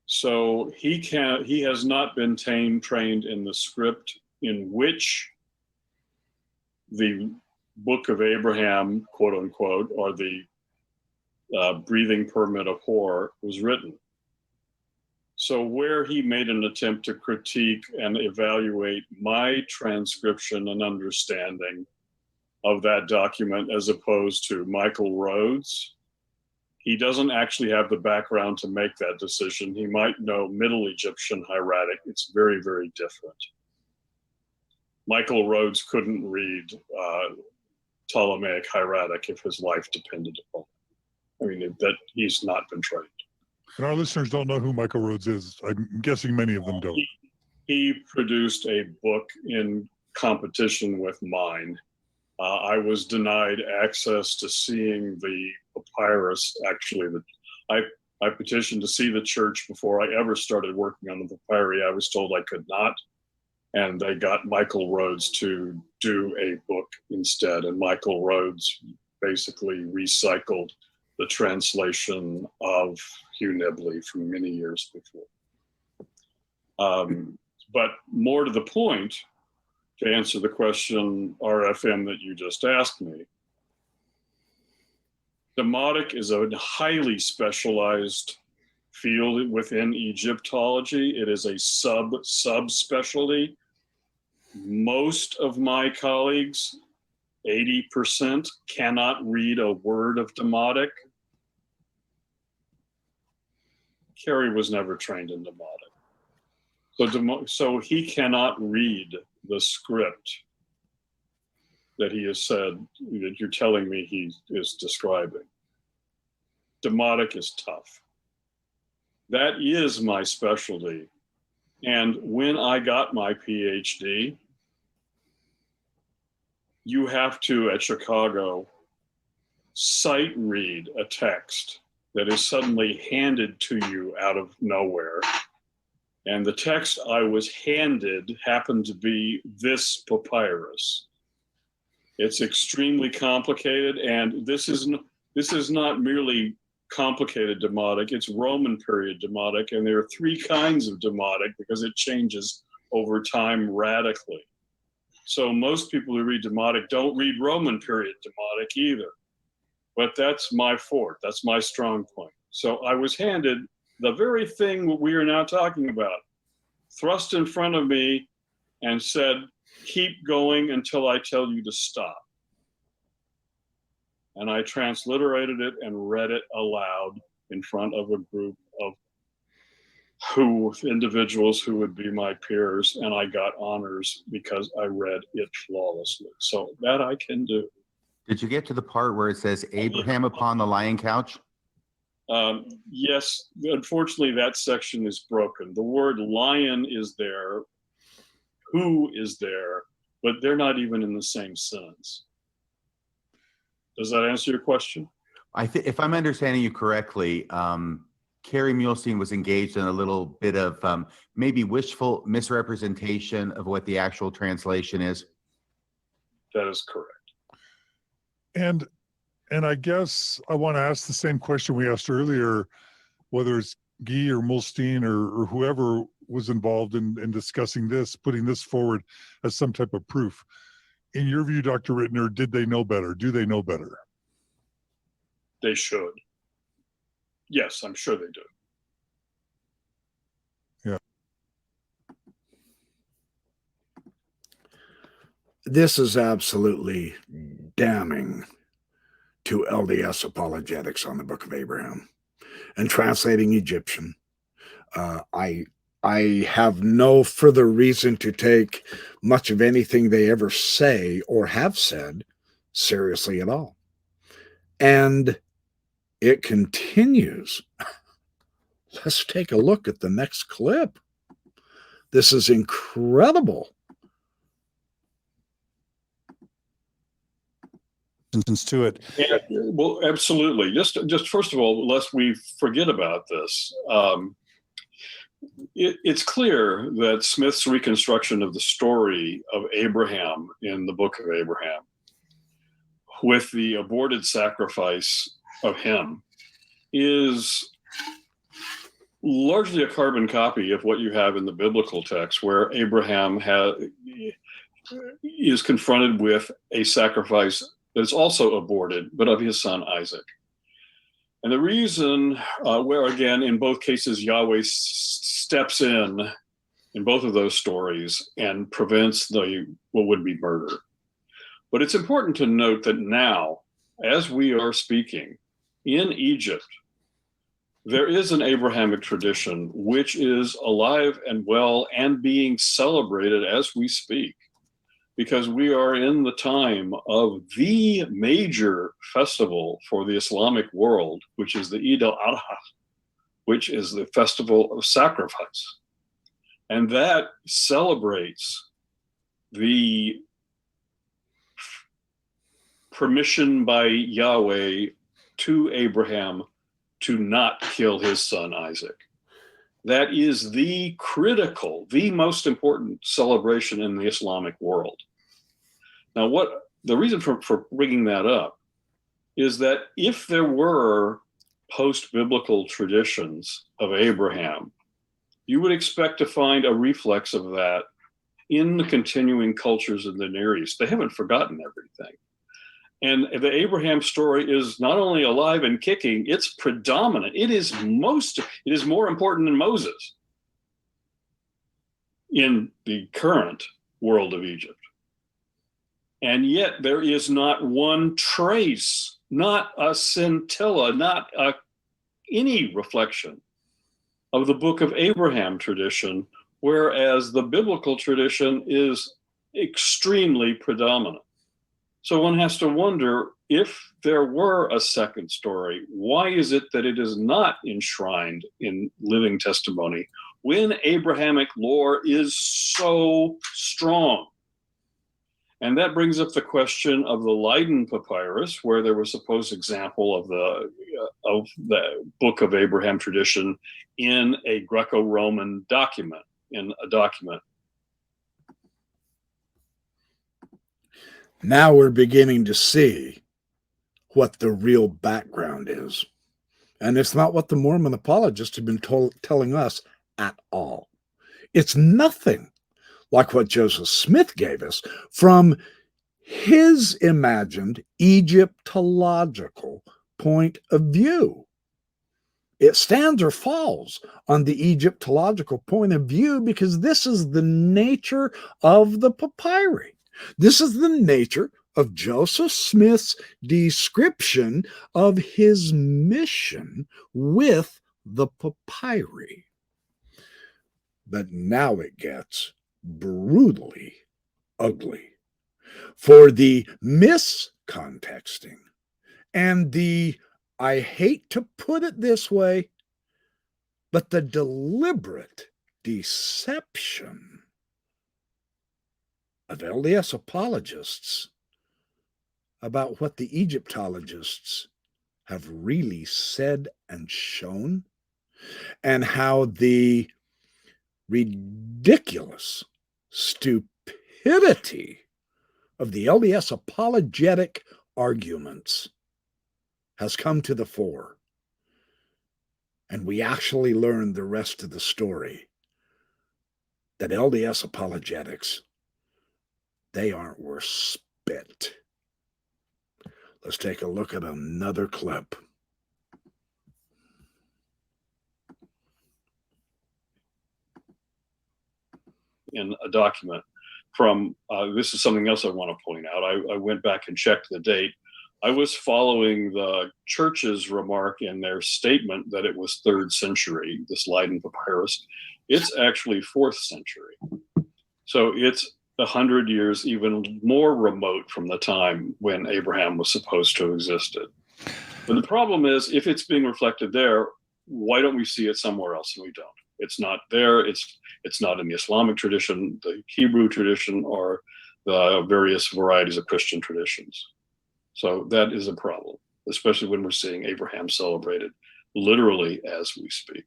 So he has not been trained in the script in which the Book of Abraham, quote unquote, or the breathing permit of horror was written. So where he made an attempt to critique and evaluate my transcription and understanding of that document as opposed to Michael Rhodes, he doesn't actually have the background to make that decision. He might know Middle Egyptian hieratic. It's very, very different. Michael Rhodes couldn't read Ptolemaic hieratic if his life depended upon it. I mean, that he's not been trained. And our listeners don't know who Michael Rhodes is. I'm guessing many of them don't. He produced a book in competition with mine. I was denied access to seeing the papyrus. Actually, I petitioned to see the church before I ever started working on the papyri. I was told I could not, and they got Michael Rhodes to do a book instead. And Michael Rhodes basically recycled the translation of Hugh Nibley from many years before. But more to the point, to answer the question, RFM, that you just asked me, demotic is a highly specialized field within Egyptology. It is a subspecialty. Most of my colleagues, 80%, cannot read a word of demotic. Kerry was never trained in demotic. So he cannot read the script that he has said, that you're telling me he is describing. Demotic is tough. That is my specialty. And when I got my PhD, you have to, at Chicago, sight read a text that is suddenly handed to you out of nowhere. And the text I was handed happened to be this papyrus. It's extremely complicated, and this is not merely complicated demotic, it's Roman period demotic, and there are 3 kinds of demotic because it changes over time radically. So most people who read demotic don't read Roman period demotic either. But that's my fort, that's my strong point. So I was handed the very thing we are now talking about, thrust in front of me and said, keep going until I tell you to stop. And I transliterated it and read it aloud in front of a group of individuals who would be my peers, and I got honors because I read it flawlessly. So that I can do. Did you get to the part where it says Abraham upon the lion couch? Yes, unfortunately, that section is broken. The word lion is there, who is there, but they're not even in the same sentence. Does that answer your question? If I'm understanding you correctly, Carrie Muhlstein was engaged in a little bit of maybe wishful misrepresentation of what the actual translation is. That is correct. And I guess I want to ask the same question we asked earlier, whether it's Guy or Muhlstein or whoever was involved in discussing this, putting this forward as some type of proof. In your view, Dr. Rittner, did they know better? Do they know better? They should. Yes, I'm sure they do. Yeah. This is absolutely damning to LDS apologetics on the Book of Abraham and translating Egyptian. I have no further reason to take much of anything they ever say or have said seriously at all. And it continues. Let's take a look at the next clip. This is incredible. To it. Yeah, well, absolutely. Just first of all, lest we forget about this, it's clear that Smith's reconstruction of the story of Abraham in the Book of Abraham, with the aborted sacrifice of him, is largely a carbon copy of what you have in the biblical text, where Abraham is confronted with a sacrifice that is also aborted, but of his son Isaac. And the reason where, again, in both cases, Yahweh steps in both of those stories and prevents what would be murder. But it's important to note that now, as we are speaking, in Egypt, there is an Abrahamic tradition which is alive and well and being celebrated as we speak, because we are in the time of the major festival for the Islamic world, which is the Eid al-Adha, which is the festival of sacrifice. And that celebrates the permission by Yahweh to Abraham to not kill his son Isaac. That is the most important celebration in the Islamic world. Now, the reason for bringing that up is that if there were post-biblical traditions of Abraham, you would expect to find a reflex of that in the continuing cultures in the Near East. They haven't forgotten everything. And the Abraham story is not only alive and kicking, it's predominant. It is more important than Moses in the current world of Egypt. And yet there is not one trace, not a scintilla, not any reflection of the Book of Abraham tradition, whereas the biblical tradition is extremely predominant. So one has to wonder, if there were a second story, why is it that it is not enshrined in living testimony when Abrahamic lore is so strong? And that brings up the question of the Leiden papyrus, where there was a supposed example of the Book of Abraham tradition in a Greco-Roman document, Now we're beginning to see what the real background is. And it's not what the Mormon apologists have been telling us at all. It's nothing like what Joseph Smith gave us from his imagined Egyptological point of view. It stands or falls on the Egyptological point of view because this is the nature of the papyri. This is the nature of Joseph Smith's description of his mission with the papyri. But now it gets brutally ugly. For the miscontexting and the, I hate to put it this way, but the deliberate deception of LDS apologists about what the Egyptologists have really said and shown, and how the ridiculous stupidity of the LDS apologetic arguments has come to the fore. And we actually learned the rest of the story, that LDS apologetics, they aren't worth spit. Let's take a look at another clip. In a document from, this is something else I want to point out. I went back and checked the date. I was following the church's remark in their statement that it was 3rd century, this Leiden papyrus. It's actually 4th century. So it's 100 years even more remote from the time when Abraham was supposed to have existed. But the problem is, if it's being reflected there, why don't we see it somewhere else? And we don't. It's not there. It's not in the Islamic tradition, the Hebrew tradition, or the various varieties of Christian traditions. So that is a problem, especially when we're seeing Abraham celebrated literally as we speak.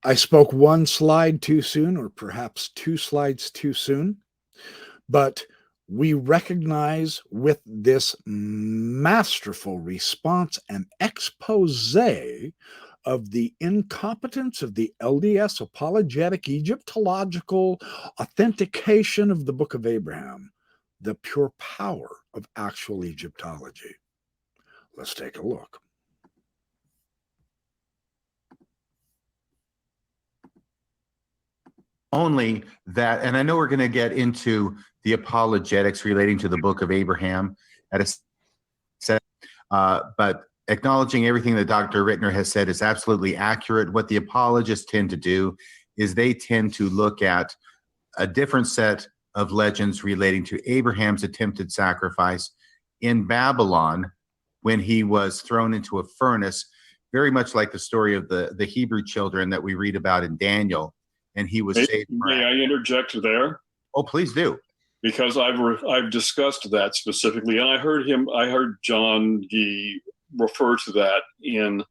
I spoke one slide too soon, or perhaps 2 slides too soon, but we recognize with this masterful response and expose of the incompetence of the LDS apologetic Egyptological authentication of the Book of Abraham, the pure power of actual Egyptology. Let's take a look. Only that, and I know we're going to get into the apologetics relating to the Book of Abraham at a set, but acknowledging everything that Dr. Rittner has said is absolutely accurate. What the apologists tend to do is they tend to look at a different set of legends relating to Abraham's attempted sacrifice in Babylon when he was thrown into a furnace, very much like the story of the Hebrew children that we read about in Daniel, and he was saved. May I interject there? Oh, please do. Because I've discussed that specifically, and I heard John Gee refer to that in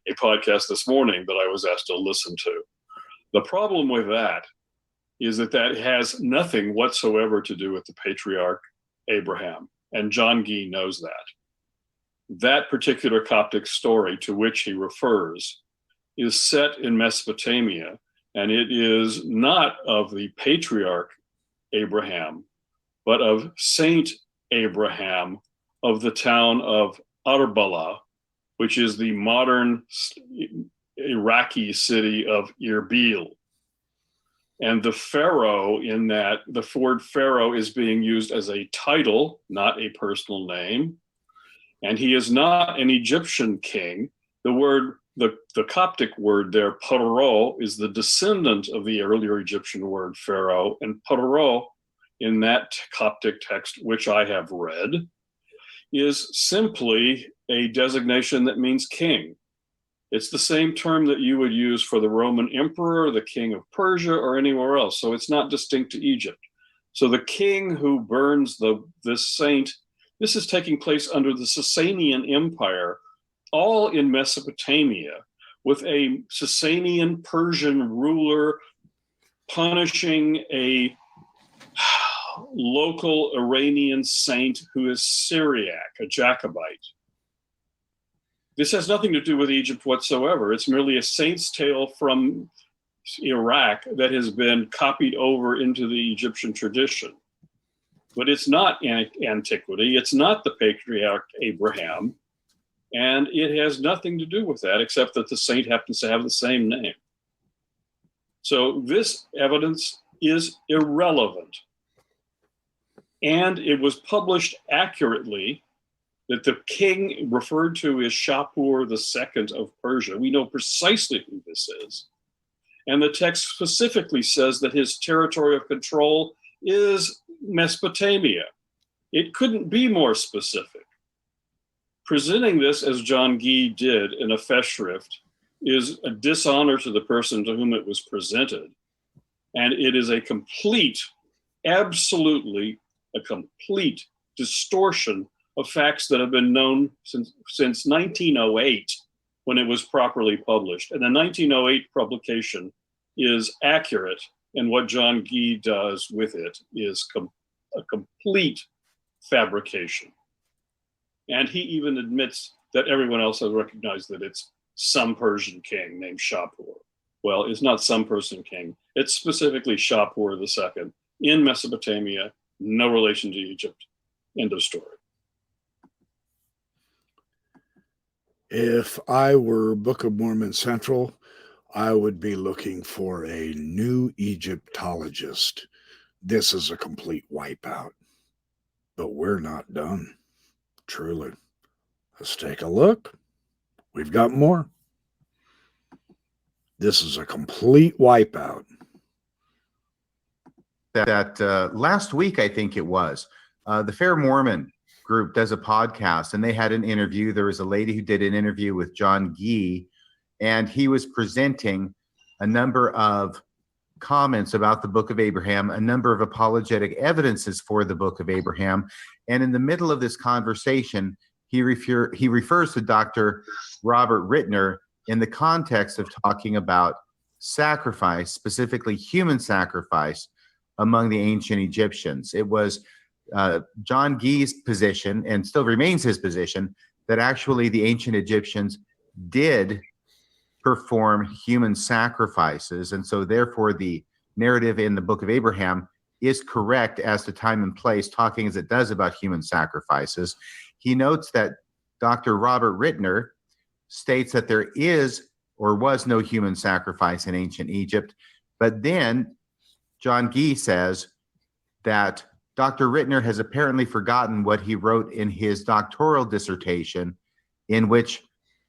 a podcast this morning that I was asked to listen to. The problem with that is that has nothing whatsoever to do with the patriarch Abraham, and John Gee knows that. That particular Coptic story to which he refers is set in Mesopotamia, and it is not of the patriarch Abraham, but of Saint Abraham of the town of Arbala, which is the modern Iraqi city of Erbil. And the pharaoh in that, the word pharaoh is being used as a title, not a personal name. And he is not an Egyptian king. The Coptic word there, paro, is the descendant of the earlier Egyptian word pharaoh. And paro, in that Coptic text, which I have read, is simply a designation that means king. It's the same term that you would use for the Roman emperor, the king of Persia, or anywhere else. So it's not distinct to Egypt. So the king who burns this saint, this is taking place under the Sasanian Empire, all in Mesopotamia, with a Sasanian Persian ruler punishing a local Iranian saint who is Syriac, a Jacobite. This has nothing to do with Egypt whatsoever. It's merely a saint's tale from Iraq that has been copied over into the Egyptian tradition. But it's not antiquity. It's not the patriarch Abraham. And it has nothing to do with that, except that the saint happens to have the same name. So this evidence is irrelevant. And it was published accurately that the king referred to is Shapur II of Persia. We know precisely who this is. And the text specifically says that his territory of control is Mesopotamia. It couldn't be more specific. Presenting this as John Gee did in a festschrift is a dishonor to the person to whom it was presented. And it is a complete, absolutely a complete distortion of facts that have been known since 1908, when it was properly published. And the 1908 publication is accurate, and what John Gee does with it is a complete fabrication. And he even admits that everyone else has recognized that it's some Persian king named Shapur. Well, it's not some Persian king. It's specifically Shapur II in Mesopotamia, no relation to Egypt. End of story. If I were Book of Mormon Central, I would be looking for a new Egyptologist. This is a complete wipeout. But we're not done, truly. Let's take a look. We've got more. This is a complete wipeout. That last week, I think it was, the Fair Mormon group does a podcast, and they had an interview. There was a lady who did an interview with John Gee, and he was presenting a number of comments about the Book of Abraham, a number of apologetic evidences for the Book of Abraham. And in the middle of this conversation, he refers to Dr. Robert Rittner in the context of talking about sacrifice, specifically human sacrifice, among the ancient Egyptians. It was John Gee's position, and still remains his position, that actually the ancient Egyptians did perform human sacrifices. And so therefore the narrative in the Book of Abraham is correct as to time and place, talking as it does about human sacrifices. He notes that Dr. Robert Rittner states that there is or was no human sacrifice in ancient Egypt. But then John Gee says that Dr. Rittner has apparently forgotten what he wrote in his doctoral dissertation, in which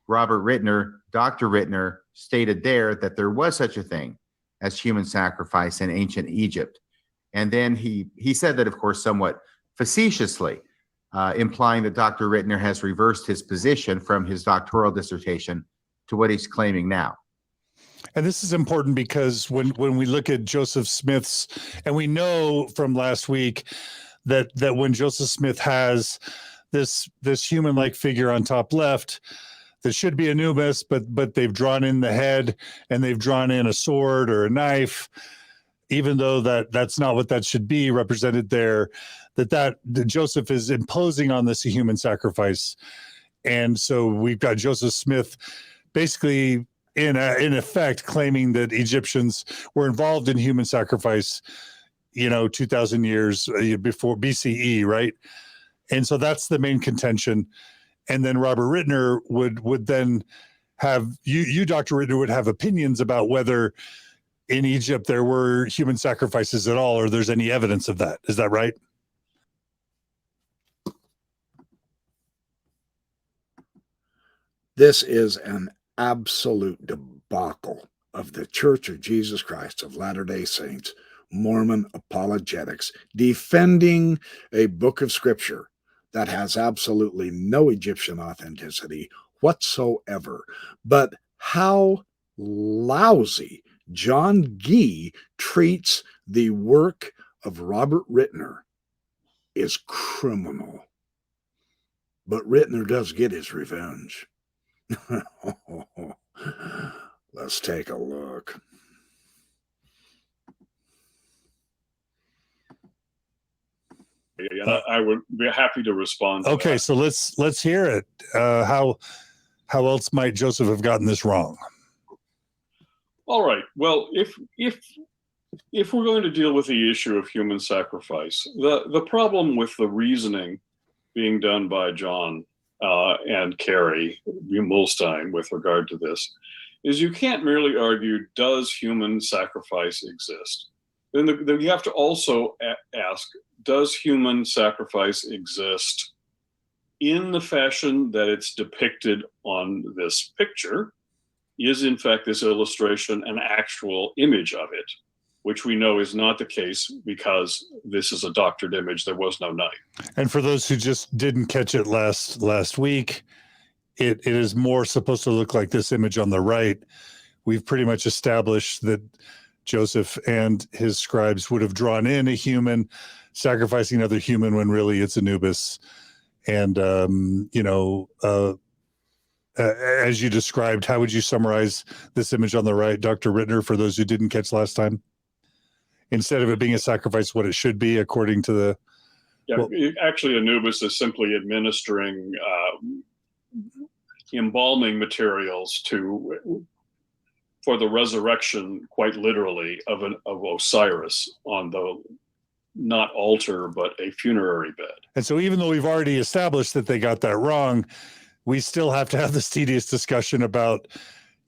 Dr. Rittner stated there that there was such a thing as human sacrifice in ancient Egypt. And then he said that, of course, somewhat facetiously, implying that Dr. Rittner has reversed his position from his doctoral dissertation to what he's claiming now. And this is important because when we look at Joseph Smith's, and we know from last week that when Joseph Smith has this human-like figure on top left, that should be Anubis, but they've drawn in the head and they've drawn in a sword or a knife, even though that's not what that should be represented there, that Joseph is imposing on this a human sacrifice. And so we've got Joseph Smith basically in effect claiming that Egyptians were involved in human sacrifice, 2,000 years before BCE, right? And so that's the main contention. And then Robert Rittner would then have you, Dr. Rittner, would have opinions about whether in Egypt there were human sacrifices at all, or there's any evidence of that. Is that right? This is an absolute debacle of the Church of Jesus Christ of Latter-day Saints, Mormon apologetics, defending a book of scripture that has absolutely no Egyptian authenticity whatsoever. But how lousy John Gee treats the work of Robert Rittner is criminal. But Rittner does get his revenge. Let's take a look. And I would be happy to respond to Okay, that. so let's hear it. How else might Joseph have gotten this wrong? All right. Well, if we're going to deal with the issue of human sacrifice, the problem with the reasoning being done by John and Carrie Mulstein with regard to this is you can't merely argue, does human sacrifice exist? Then you have to also ask, does human sacrifice exist in the fashion that it's depicted on this picture, is in fact this illustration an actual image of it, which we know is not the case because this is a doctored image. There was no knife. And for those who just didn't catch it last week, it is more supposed to look like this image on the right. We've pretty much established that Joseph and his scribes would have drawn in a human sacrificing another human when really it's Anubis. And, as you described, how would you summarize this image on the right, Dr. Rittner, for those who didn't catch last time? Instead of it being a sacrifice, what it should be according to the... Yeah, well, actually, Anubis is simply administering embalming materials for the resurrection, quite literally, of Osiris on the not altar, but a funerary bed. And so even though we've already established that they got that wrong, we still have to have this tedious discussion about,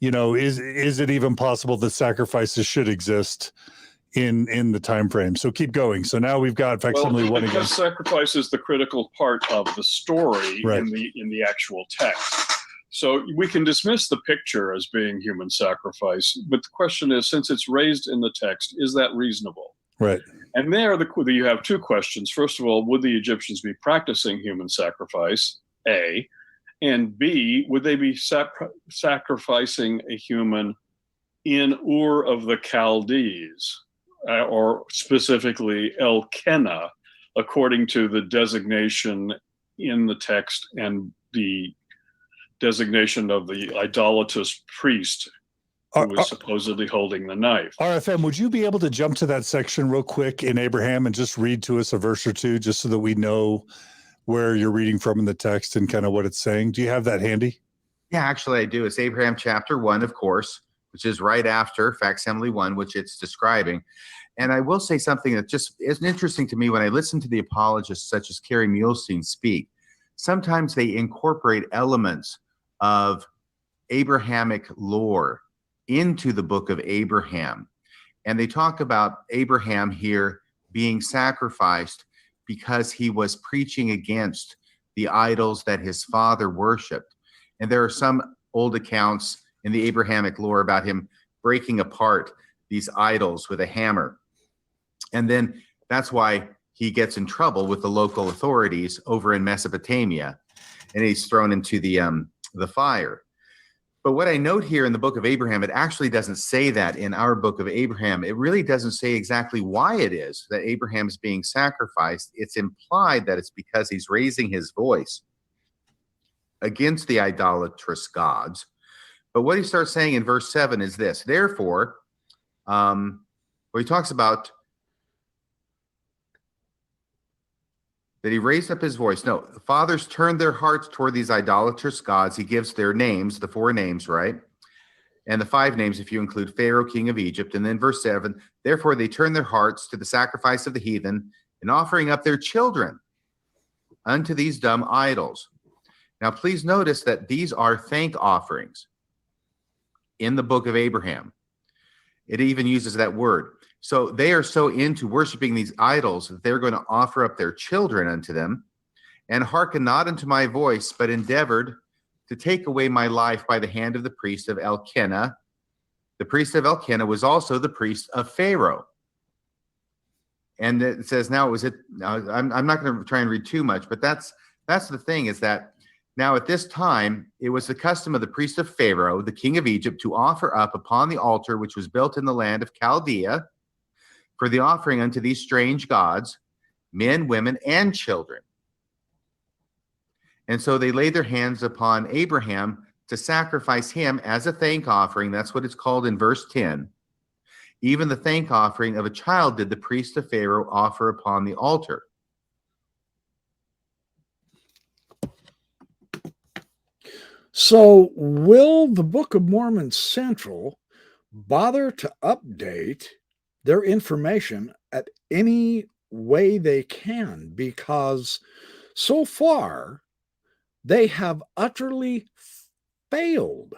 is it even possible that sacrifices should exist in the time frame? So keep going. So now we've got facsimile one again. Because sacrifice is the critical part of the story, right, in the actual text. So we can dismiss the picture as being human sacrifice, but the question is, since it's raised in the text, is that reasonable? Right. And there you have two questions. First of all, would the Egyptians be practicing human sacrifice? A. And B, would they be sacrificing a human in Ur of the Chaldees, or specifically Elkenah, according to the designation in the text and the designation of the idolatrous priest who was supposedly holding the knife. RFM, would you be able to jump to that section real quick in Abraham and just read to us a verse or two, just so that we know where you're reading from in the text and kind of what it's saying? Do you have that handy? Yeah, actually I do. It's Abraham chapter 1, of course, which is right after facsimile 1, which it's describing. And I will say something that just is interesting to me when I listen to the apologists such as Kerry Muhlestein speak. Sometimes they incorporate elements of Abrahamic lore into the book of Abraham. And they talk about Abraham here being sacrificed because he was preaching against the idols that his father worshiped. And there are some old accounts in the Abrahamic lore about him breaking apart these idols with a hammer. And then that's why he gets in trouble with the local authorities over in Mesopotamia, and he's thrown into the fire. But what I note here in the book of Abraham, it actually doesn't say that in our book of Abraham. It really doesn't say exactly why it is that Abraham is being sacrificed. It's implied that it's because he's raising his voice against the idolatrous gods. But what he starts saying in verse 7 is this: therefore, where he talks about that he raised up his voice. No, the fathers turned their hearts toward these idolatrous gods. He gives their names, the 4 names, right? And the 5 names, if you include Pharaoh, king of Egypt. And then verse 7, therefore they turned their hearts to the sacrifice of the heathen and offering up their children unto these dumb idols. Now, please notice that these are thank offerings in the book of Abraham. It even uses that word. So they are so into worshiping these idols that they're going to offer up their children unto them, and hearken not unto my voice, but endeavored to take away my life by the hand of the priest of Elkenah. The priest of Elkenah was also the priest of Pharaoh. And it says, now I'm not going to try and read too much, but that's the thing, is that now at this time, it was the custom of the priest of Pharaoh, the king of Egypt, to offer up upon the altar which was built in the land of Chaldea for the offering unto these strange gods, men, women, and children. And so they laid their hands upon Abraham to sacrifice him as a thank offering. That's what it's called in verse 10. Even the thank offering of a child did the priest of Pharaoh offer upon the altar. So will the Book of Mormon Central bother to update their information at any way they can? Because so far they have utterly failed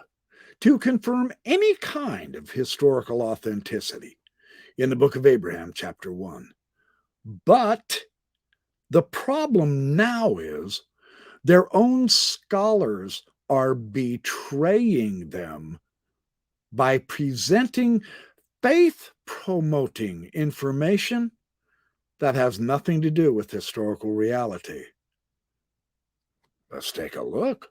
to confirm any kind of historical authenticity in the book of Abraham, chapter 1. But the problem now is Their own scholars are betraying them by presenting faith-promoting information that has nothing to do with historical reality. Let's take a look.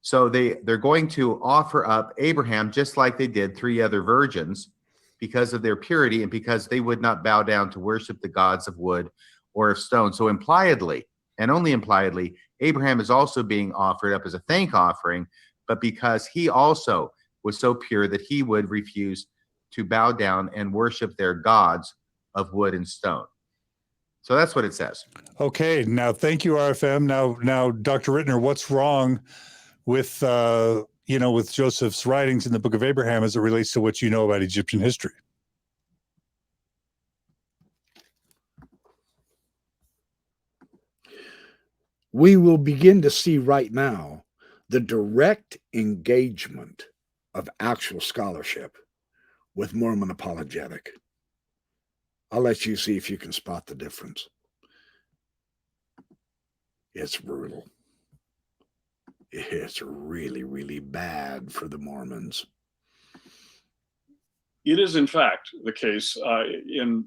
So they're going to offer up Abraham just like they did 3 other virgins because of their purity and because they would not bow down to worship the gods of wood or of stone. So impliedly, and only impliedly, Abraham is also being offered up as a thank offering, but because he also was so pure that he would refuse to bow down and worship their gods of wood and stone. So that's what it says. Okay, now thank you, RFM. Now, Dr. Rittner, what's wrong with with Joseph's writings in the Book of Abraham as it relates to what you know about Egyptian history? We will begin to see right now the direct engagement of actual scholarship with Mormon apologetic. I'll let you see if you can spot the difference. It's brutal. It's really, really bad for the Mormons. It is, in fact, the case in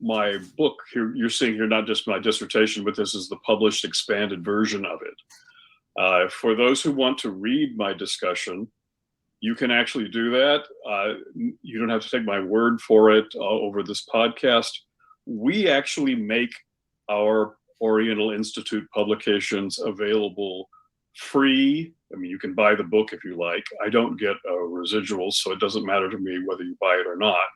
my book. Here, you're seeing here not just my dissertation, but this is the published expanded version of it. For those who want to read my discussion, you can actually do that. You don't have to take my word for it over this podcast. We actually make our Oriental Institute publications available free. I mean, you can buy the book if you like. I don't get residuals, so it doesn't matter to me whether you buy it or not.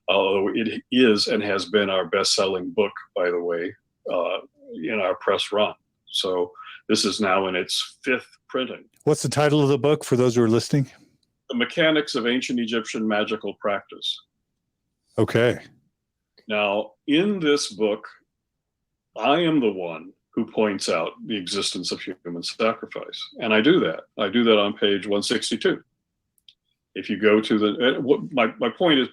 Although it is and has been our best-selling book, by the way, in our press run. So this is now in its 5th printing. What's the title of the book for those who are listening? The Mechanics of Ancient Egyptian Magical Practice. Okay. Now, in this book, I am the one who points out the existence of human sacrifice. And I do that. I do that on page 162. If you go to the, my point is,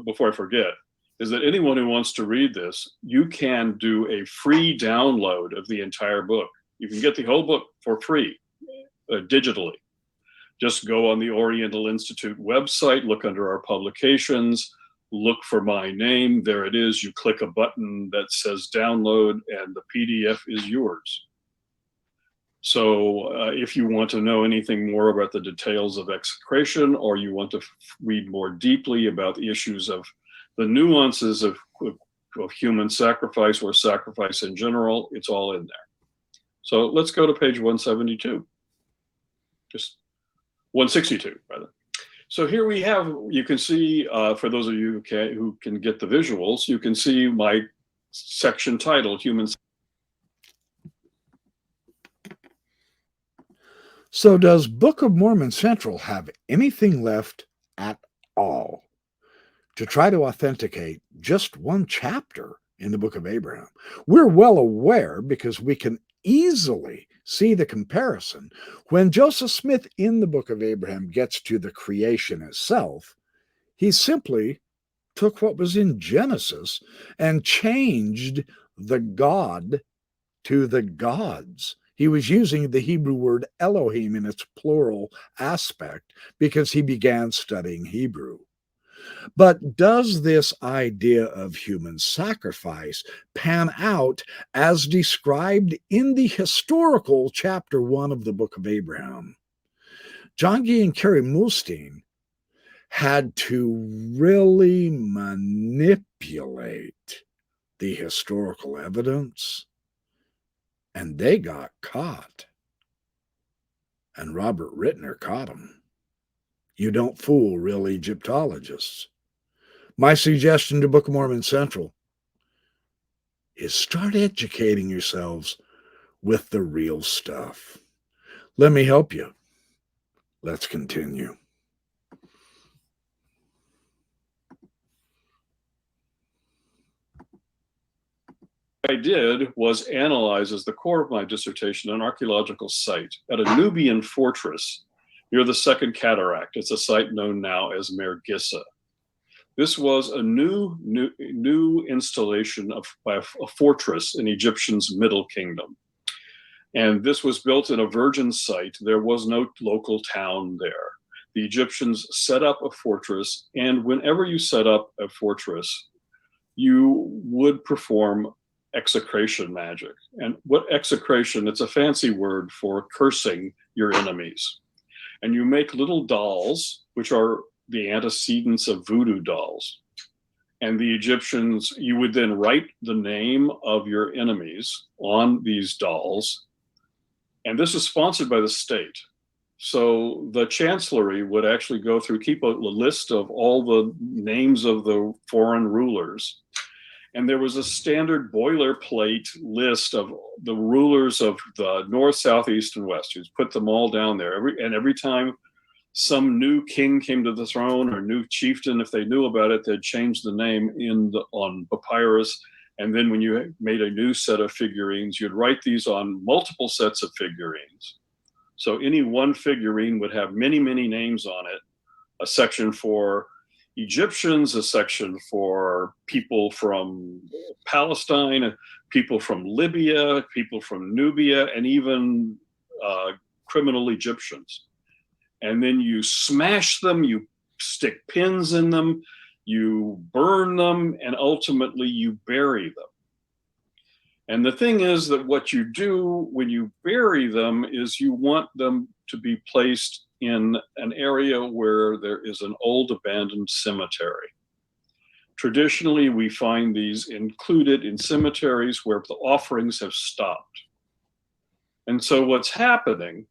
before I forget, is that anyone who wants to read this, you can do a free download of the entire book. You can get the whole book for free, digitally. Just go on the Oriental Institute website, look under our publications, look for my name. There it is. You click a button that says download, and the PDF is yours. So if you want to know anything more about the details of execration, or you want to read more deeply about the issues of the nuances of human sacrifice or sacrifice in general, it's all in there. So let's go to page 172. Just 162, rather. So here we have, you can see, for those of you who can get the visuals, you can see my section titled Human. So does Book of Mormon Central have anything left at all to try to authenticate just one chapter in the Book of Abraham? We're well aware, because we can easily see the comparison. When Joseph Smith in the Book of Abraham gets to the creation itself, he simply took what was in Genesis and changed the God to the gods. He was using the Hebrew word Elohim in its plural aspect because he began studying Hebrew. But does this idea of human sacrifice pan out as described in the historical chapter 1 of the Book of Abraham? John Gee and Kerry Mulstein had to really manipulate the historical evidence, and they got caught. And Robert Rittner caught them. You don't fool real Egyptologists. My suggestion to Book of Mormon Central is start educating yourselves with the real stuff. Let me help you. Let's continue. What I did was analyze, as the core of my dissertation, an archaeological site at a Nubian fortress near the Second Cataract. It's a site known now as Mer Gissa. This was a new installation by a fortress in Egyptian's Middle Kingdom. And this was built in a virgin site. There was no local town there. The Egyptians set up a fortress, and whenever you set up a fortress, you would perform execration magic. And what execration? It's a fancy word for cursing your enemies. And you make little dolls, which are the antecedents of voodoo dolls. And the Egyptians, you would then write the name of your enemies on these dolls. And this is sponsored by the state. So the chancellery would actually go through, keep a list of all the names of the foreign rulers. And there was a standard boilerplate list of the rulers of the north, south, east, and west. You'd put them all down there. Every time some new king came to the throne or new chieftain, if they knew about it, they'd change the name on papyrus. And then when you made a new set of figurines, you'd write these on multiple sets of figurines. So any one figurine would have many, many names on it. A section for Egyptians, a section for people from Palestine, people from Libya, people from Nubia, and even criminal Egyptians. And then you smash them, you stick pins in them, you burn them, and ultimately you bury them. And the thing is that what you do when you bury them is you want them to be placed in an area where there is an old abandoned cemetery. Traditionally, we find these included in cemeteries where the offerings have stopped. And so what's happening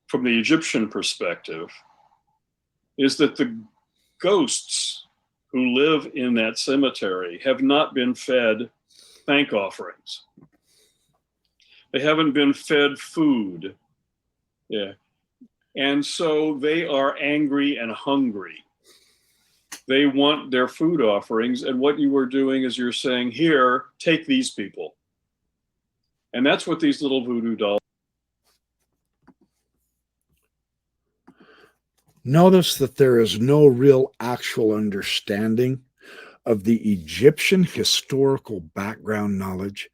from the Egyptian perspective is that the ghosts who live in that cemetery have not been fed thank offerings. They haven't been fed food. Yeah. And so they are angry and hungry. They want their food offerings. And what you are doing is you're saying, here, take these people. And that's what these little voodoo dolls. Notice that there is no real actual understanding of the Egyptian historical background knowledge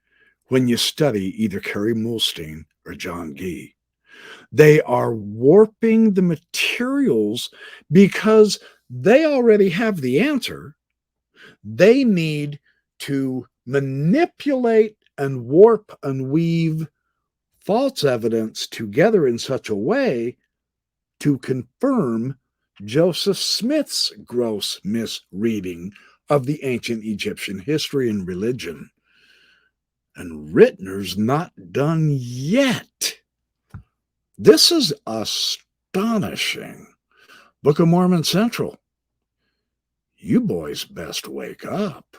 when you study either Kerry Mulstein or John Gee. They are warping the materials because they already have the answer. They need to manipulate and warp and weave false evidence together in such a way to confirm Joseph Smith's gross misreading of the ancient Egyptian history and religion. And Rittner's not done yet. This is astonishing. Book of Mormon Central. You boys best wake up.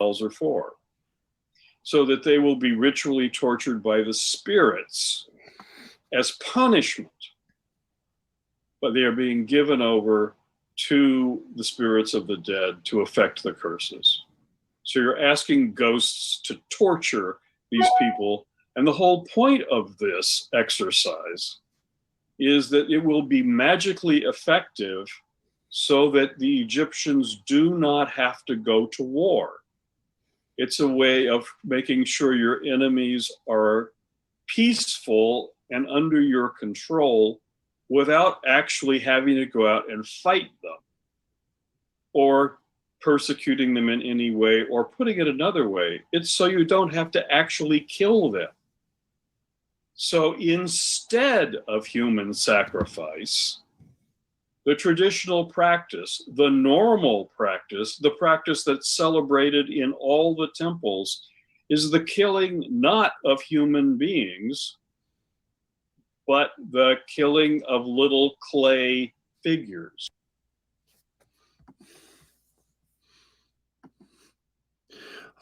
Are for, so that they will be ritually tortured by the spirits as punishment, but they are being given over to the spirits of the dead to effect the curses. So you're asking ghosts to torture these people, and the whole point of this exercise is that it will be magically effective so that the Egyptians do not have to go to war. It's a way of making sure your enemies are peaceful and under your control without actually having to go out and fight them or persecuting them in any way, or putting it another way, it's so you don't have to actually kill them. So instead of human sacrifice, the traditional practice, the normal practice, the practice that's celebrated in all the temples, is the killing not of human beings, but the killing of little clay figures.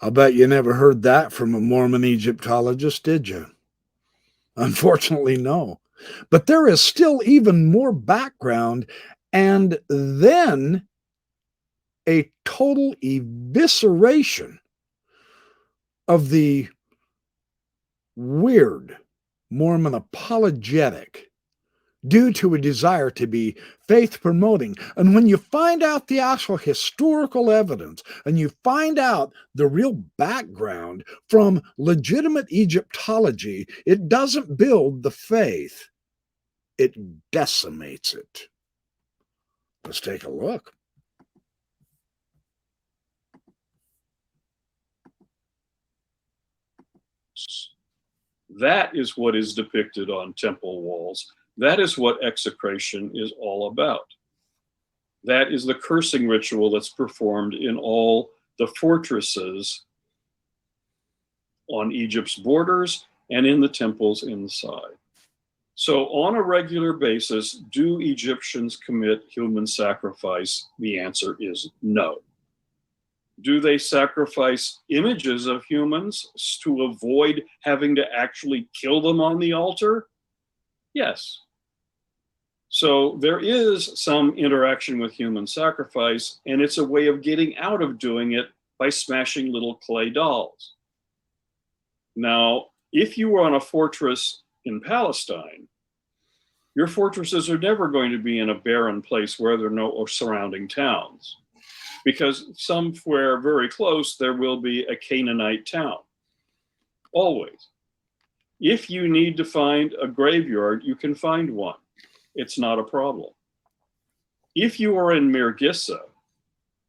I'll bet you never heard that from a Mormon Egyptologist, did you? Unfortunately, no. But there is still even more background, and then a total evisceration of the weird Mormon apologetic due to a desire to be faith promoting. And when you find out the actual historical evidence and you find out the real background from legitimate Egyptology, it doesn't build the faith, it decimates it. Let's take a look. That is what is depicted on temple walls. That is what execration is all about. That is the cursing ritual that's performed in all the fortresses on Egypt's borders and in the temples inside. So on a regular basis, do Egyptians commit human sacrifice? The answer is no. Do they sacrifice images of humans to avoid having to actually kill them on the altar? Yes. So there is some interaction with human sacrifice, and it's a way of getting out of doing it by smashing little clay dolls. Now, if you were on a fortress in Palestine, your fortresses are never going to be in a barren place where there are no surrounding towns, because somewhere very close there will be a Canaanite town, always. If you need to find a graveyard, you can find one. It's not a problem. If you are in Mirgissa,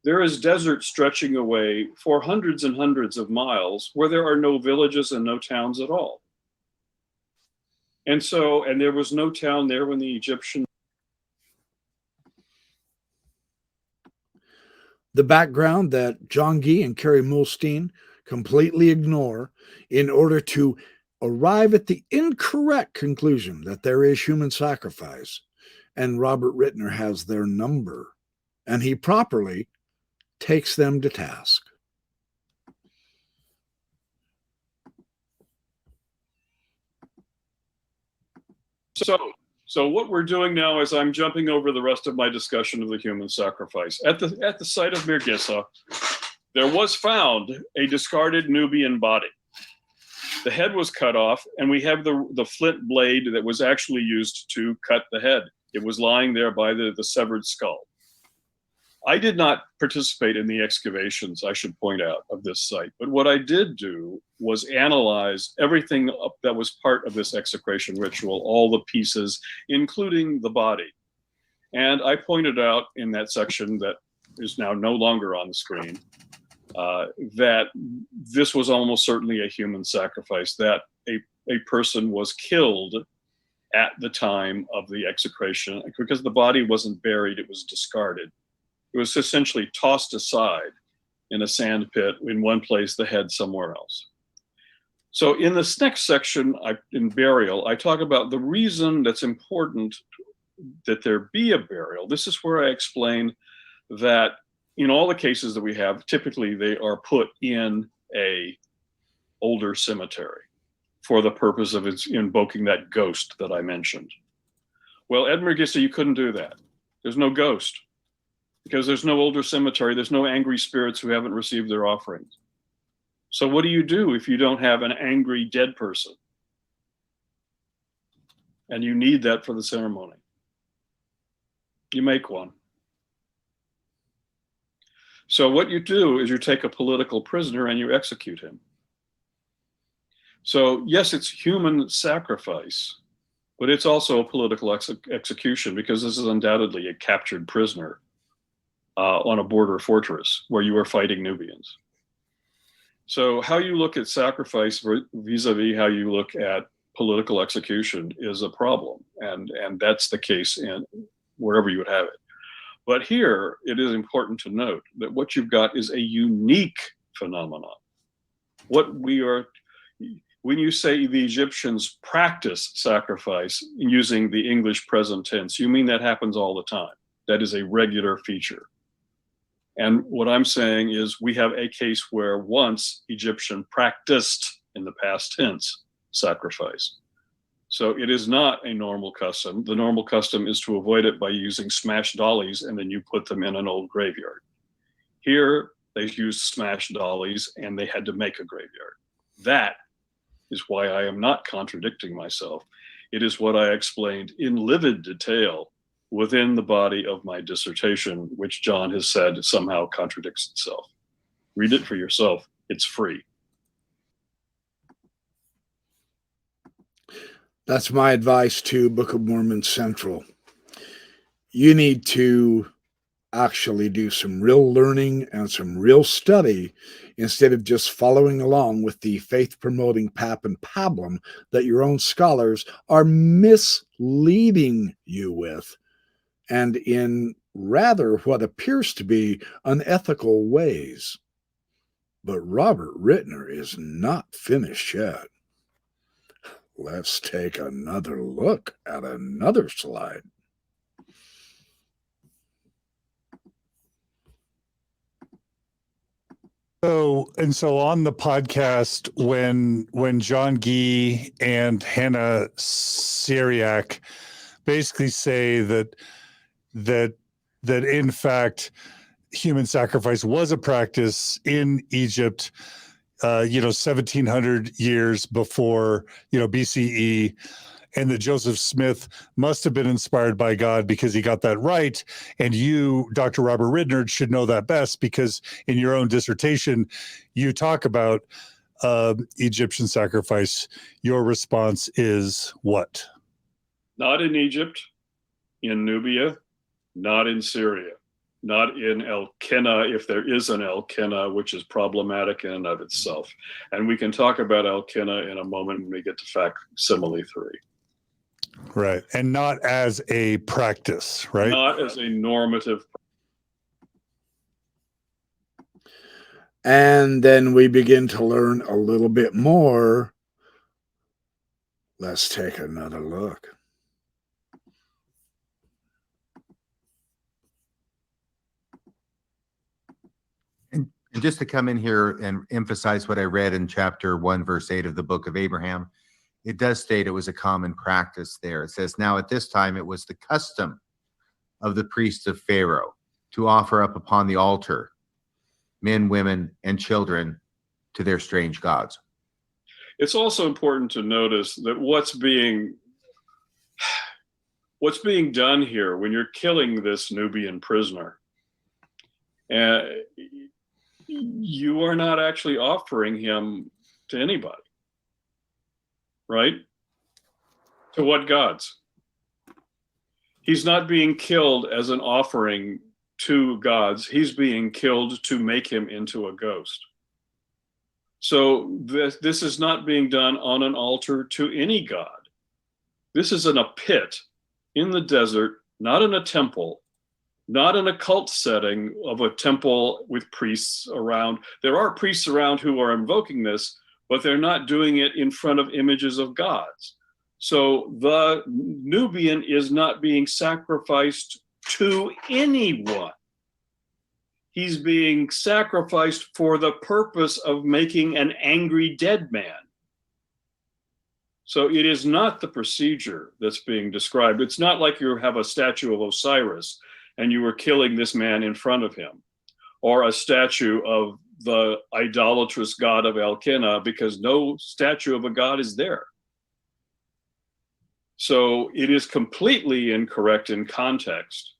there is desert stretching away for hundreds and hundreds of miles where there are no villages and no towns at all. And there was no town there when the Egyptians. The background that John Gee and Kerry Mulstein completely ignore in order to arrive at the incorrect conclusion that there is human sacrifice. And Robert Rittner has their number, and he properly takes them to task. So what we're doing now is I'm jumping over the rest of my discussion of the human sacrifice. At the site of Mirgissa, there was found a discarded Nubian body. The head was cut off, and we have the flint blade that was actually used to cut the head. It was lying there by the severed skull. I did not participate in the excavations, I should point out, of this site. But what I did do was analyze everything that was part of this execration ritual, all the pieces, including the body. And I pointed out in that section that is now no longer on the screen, that this was almost certainly a human sacrifice, that a person was killed at the time of the execration, because the body wasn't buried, it was discarded. It was essentially tossed aside in a sand pit in one place, the head somewhere else. So in this next section, in burial, I talk about the reason that's important that there be a burial. This is where I explain that in all the cases that we have, typically they are put in a older cemetery for the purpose of invoking that ghost that I mentioned. Well, at Mirgissa, you couldn't do that. There's no ghost, because there's no older cemetery. There's no angry spirits who haven't received their offerings. So what do you do if you don't have an angry dead person? And you need that for the ceremony. You make one. So what you do is you take a political prisoner and you execute him. So yes, it's human sacrifice, but it's also a political execution, because this is undoubtedly a captured prisoner on a border fortress where you are fighting Nubians. So how you look at sacrifice vis-a-vis how you look at political execution is a problem. And that's the case in wherever you would have it. But here, it is important to note that what you've got is a unique phenomenon. When you say the Egyptians practice sacrifice using the English present tense, you mean that happens all the time. That is a regular feature. And what I'm saying is we have a case where once Egyptian practiced in the past tense sacrifice. So it is not a normal custom. The normal custom is to avoid it by using smashed dollies, and then you put them in an old graveyard. Here, they used smashed dollies and they had to make a graveyard. That is why I am not contradicting myself. It is what I explained in livid detail within the body of my dissertation, which John has said somehow contradicts itself. Read it for yourself. It's free. That's my advice to Book of Mormon Central. You need to actually do some real learning and some real study instead of just following along with the faith-promoting pap and pablum that your own scholars are misleading you with, and in rather what appears to be unethical ways. But Robert Rittner is not finished yet. Let's take another look at another slide. So on the podcast, when John Gee and Hannah Syriac basically say that in fact human sacrifice was a practice in Egypt, 1700 years before, BCE, and that Joseph Smith must have been inspired by God because he got that right. And you, Dr. Robert Rittner, should know that best because in your own dissertation, you talk about Egyptian sacrifice. Your response is what? Not in Egypt, in Nubia, not in Syria, not in Elkenah, if there is an Elkenah, which is problematic in and of itself. And we can talk about Elkenah in a moment when we get to facsimile 3. Right. And not as a practice, right? Not as a normative. And then we begin to learn a little bit more. Let's take another look. And just to come in here and emphasize what I read in chapter 1, verse 8 of the book of Abraham, it does state it was a common practice there. It says, now at this time it was the custom of the priests of Pharaoh to offer up upon the altar men, women, and children to their strange gods. It's also important to notice that what's being done here when you're killing this Nubian prisoner, you are not actually offering him to anybody, right? To what gods? He's not being killed as an offering to gods. He's being killed to make him into a ghost. So this is not being done on an altar to any god. This is in a pit in the desert, not in a temple, not in a cult setting of a temple with priests around. There are priests around who are invoking this, but they're not doing it in front of images of gods. So the Nubian is not being sacrificed to anyone. He's being sacrificed for the purpose of making an angry dead man. So it is not the procedure that's being described. It's not like you have a statue of Osiris and you were killing this man in front of him, or a statue of the idolatrous god of Elkenah, because no statue of a god is there. So it is completely incorrect in context,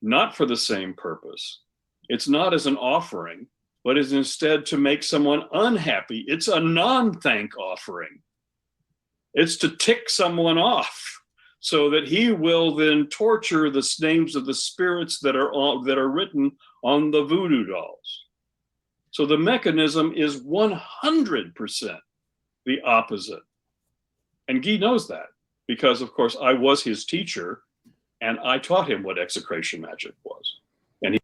not for the same purpose. It's not as an offering, but is instead to make someone unhappy. It's a non-thank offering. It's to tick someone off so that he will then torture the names of the spirits that are written on the voodoo dolls. So the mechanism is 100% the opposite. And Guy knows that because, of course, I was his teacher and I taught him what execration magic was. And he...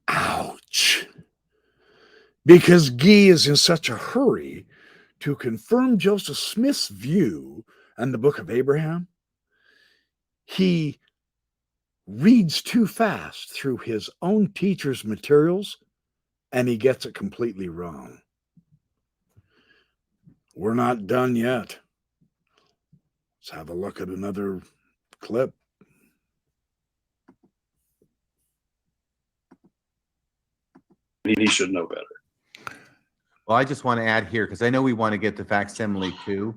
Ouch. Because Guy is in such a hurry to confirm Joseph Smith's view and the Book of Abraham, he reads too fast through his own teacher's materials and he gets it completely wrong. We're not done yet. Let's have a look at another clip. he should know better. Well, I just want to add here, because I know we want to get the facsimile too,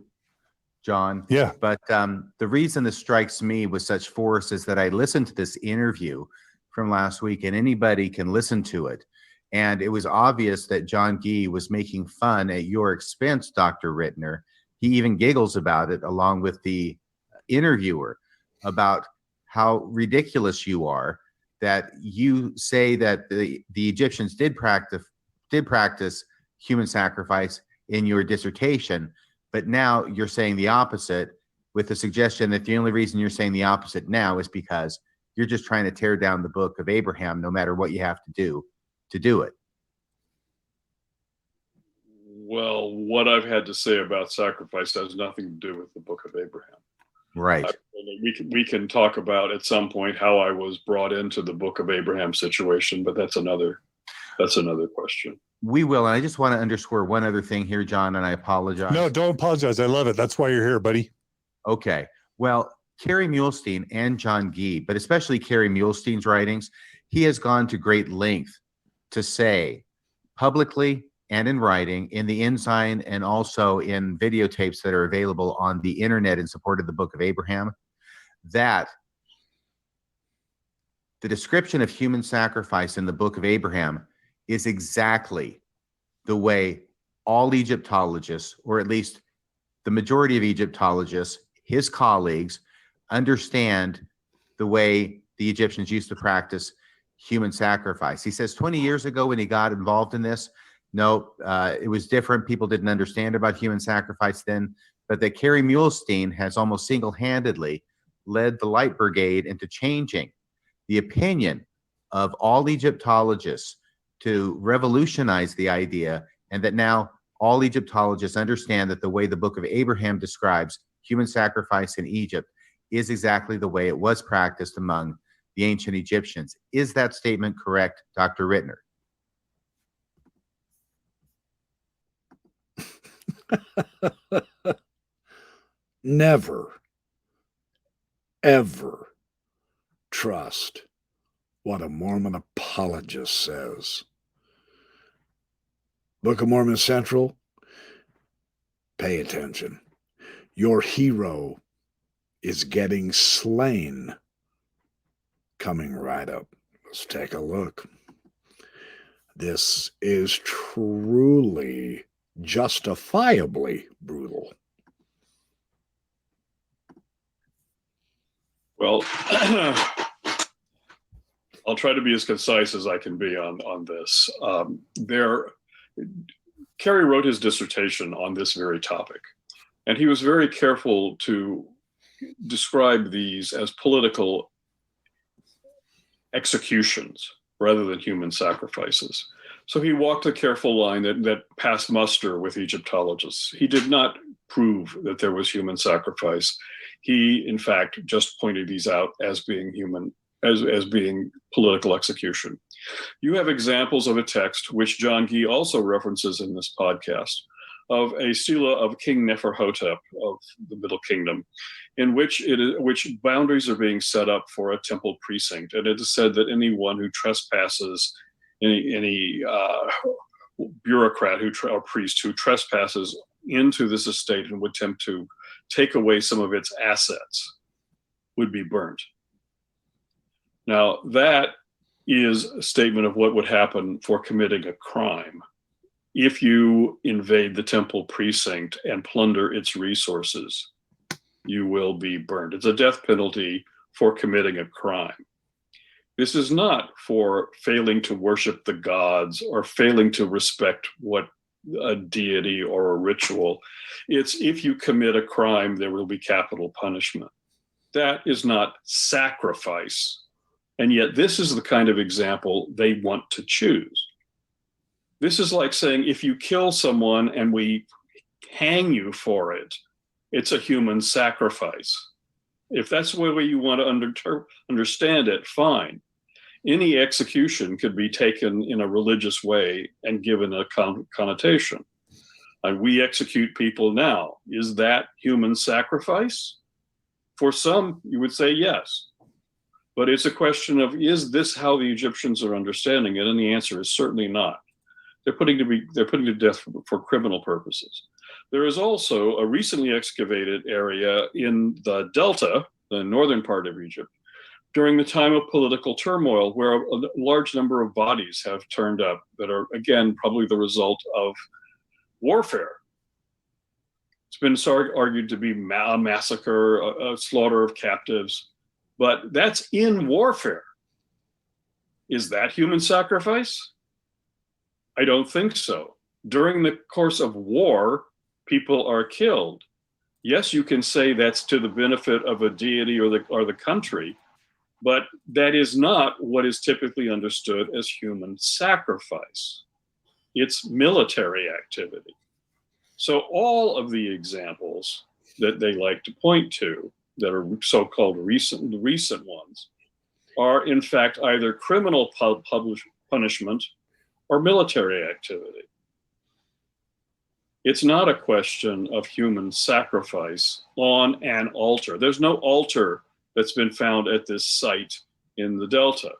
John. Yeah. But the reason this strikes me with such force is that I listened to this interview from last week, and anybody can listen to it. And it was obvious that John Gee was making fun at your expense, Dr. Rittner. He even giggles about it, along with the interviewer, about how ridiculous you are, that you say that the Egyptians did practice human sacrifice in your dissertation, but now you're saying the opposite, with the suggestion that the only reason you're saying the opposite now is because you're just trying to tear down the book of Abraham, no matter what you have to do it. Well, what I've had to say about sacrifice has nothing to do with the book of Abraham. Right. We can talk about at some point how I was brought into the book of Abraham situation, but that's another question. We will. And I just want to underscore one other thing here, John, and I apologize. No, don't apologize. I love it. That's why you're here, buddy. Okay. Well, Kerry Muhlestein and John Gee, but especially Kerry Muhlstein's writings, he has gone to great length to say publicly and in writing, in the Ensign, and also in videotapes that are available on the internet in support of the book of Abraham, that the description of human sacrifice in the book of Abraham is exactly the way all Egyptologists, or at least the majority of Egyptologists, his colleagues, understand the way the Egyptians used to practice human sacrifice. He says 20 years ago when he got involved in this, no, it was different. People didn't understand about human sacrifice then, but that Kerry Muhlestein has almost single-handedly led the Light Brigade into changing the opinion of all Egyptologists to revolutionize the idea, and that now all Egyptologists understand that the way the book of Abraham describes human sacrifice in Egypt is exactly the way it was practiced among the ancient Egyptians. Is that statement correct, Dr. Rittner? Never, ever trust what a Mormon apologist says. Book of Mormon Central, pay attention. Your hero is getting slain. Coming right up. Let's take a look. This is truly, justifiably brutal. Well, I'll try to be as concise as I can be on this. Kerry wrote his dissertation on this very topic, and he was very careful to describe these as political executions rather than human sacrifices. So he walked a careful line that passed muster with Egyptologists. He did not prove that there was human sacrifice. He, in fact, just pointed these out as being as being political execution. You have examples of a text, which John Gee also references in this podcast, of a stela of King Neferhotep of the Middle Kingdom, in which boundaries are being set up for a temple precinct. And it is said that anyone who trespasses, any bureaucrat or priest who trespasses into this estate and would attempt to take away some of its assets would be burnt. Now, that is a statement of what would happen for committing a crime. If you invade the temple precinct and plunder its resources, you will be burned. It's a death penalty for committing a crime. This is not for failing to worship the gods or failing to respect what a deity or a ritual. It's if you commit a crime, there will be capital punishment. That is not sacrifice. And yet this is the kind of example they want to choose. This is like saying, if you kill someone and we hang you for it, it's a human sacrifice. If that's the way you want to understand it, fine. Any execution could be taken in a religious way and given a connotation. And we execute people now. Is that human sacrifice? For some, you would say yes. But it's a question of, is this how the Egyptians are understanding it? And the answer is certainly not. They're putting to death for criminal purposes. There is also a recently excavated area in the Delta, the northern part of Egypt, during the time of political turmoil, where a large number of bodies have turned up that are, again, probably the result of warfare. It's been argued to be a massacre, a slaughter of captives, but that's in warfare. Is that human sacrifice? I don't think so. During the course of war, people are killed. Yes, you can say that's to the benefit of a deity or the country, but that is not what is typically understood as human sacrifice. It's military activity. So all of the examples that they like to point to that are so-called recent ones are in fact either criminal punishment or military activity. It's not a question of human sacrifice on an altar. There's no altar that's been found at this site in the Delta.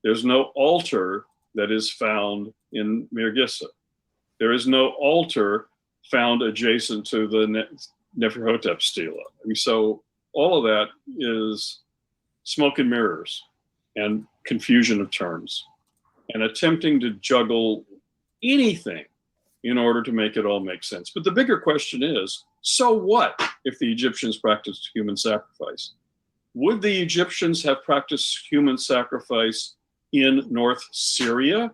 There's no altar that is found in Mirgissa. There is no altar found adjacent to the Neferhotep stela. I mean, so all of that is smoke and mirrors and confusion of terms and attempting to juggle anything in order to make it all make sense. But the bigger question is, so what if the Egyptians practiced human sacrifice? Would the Egyptians have practiced human sacrifice in North Syria,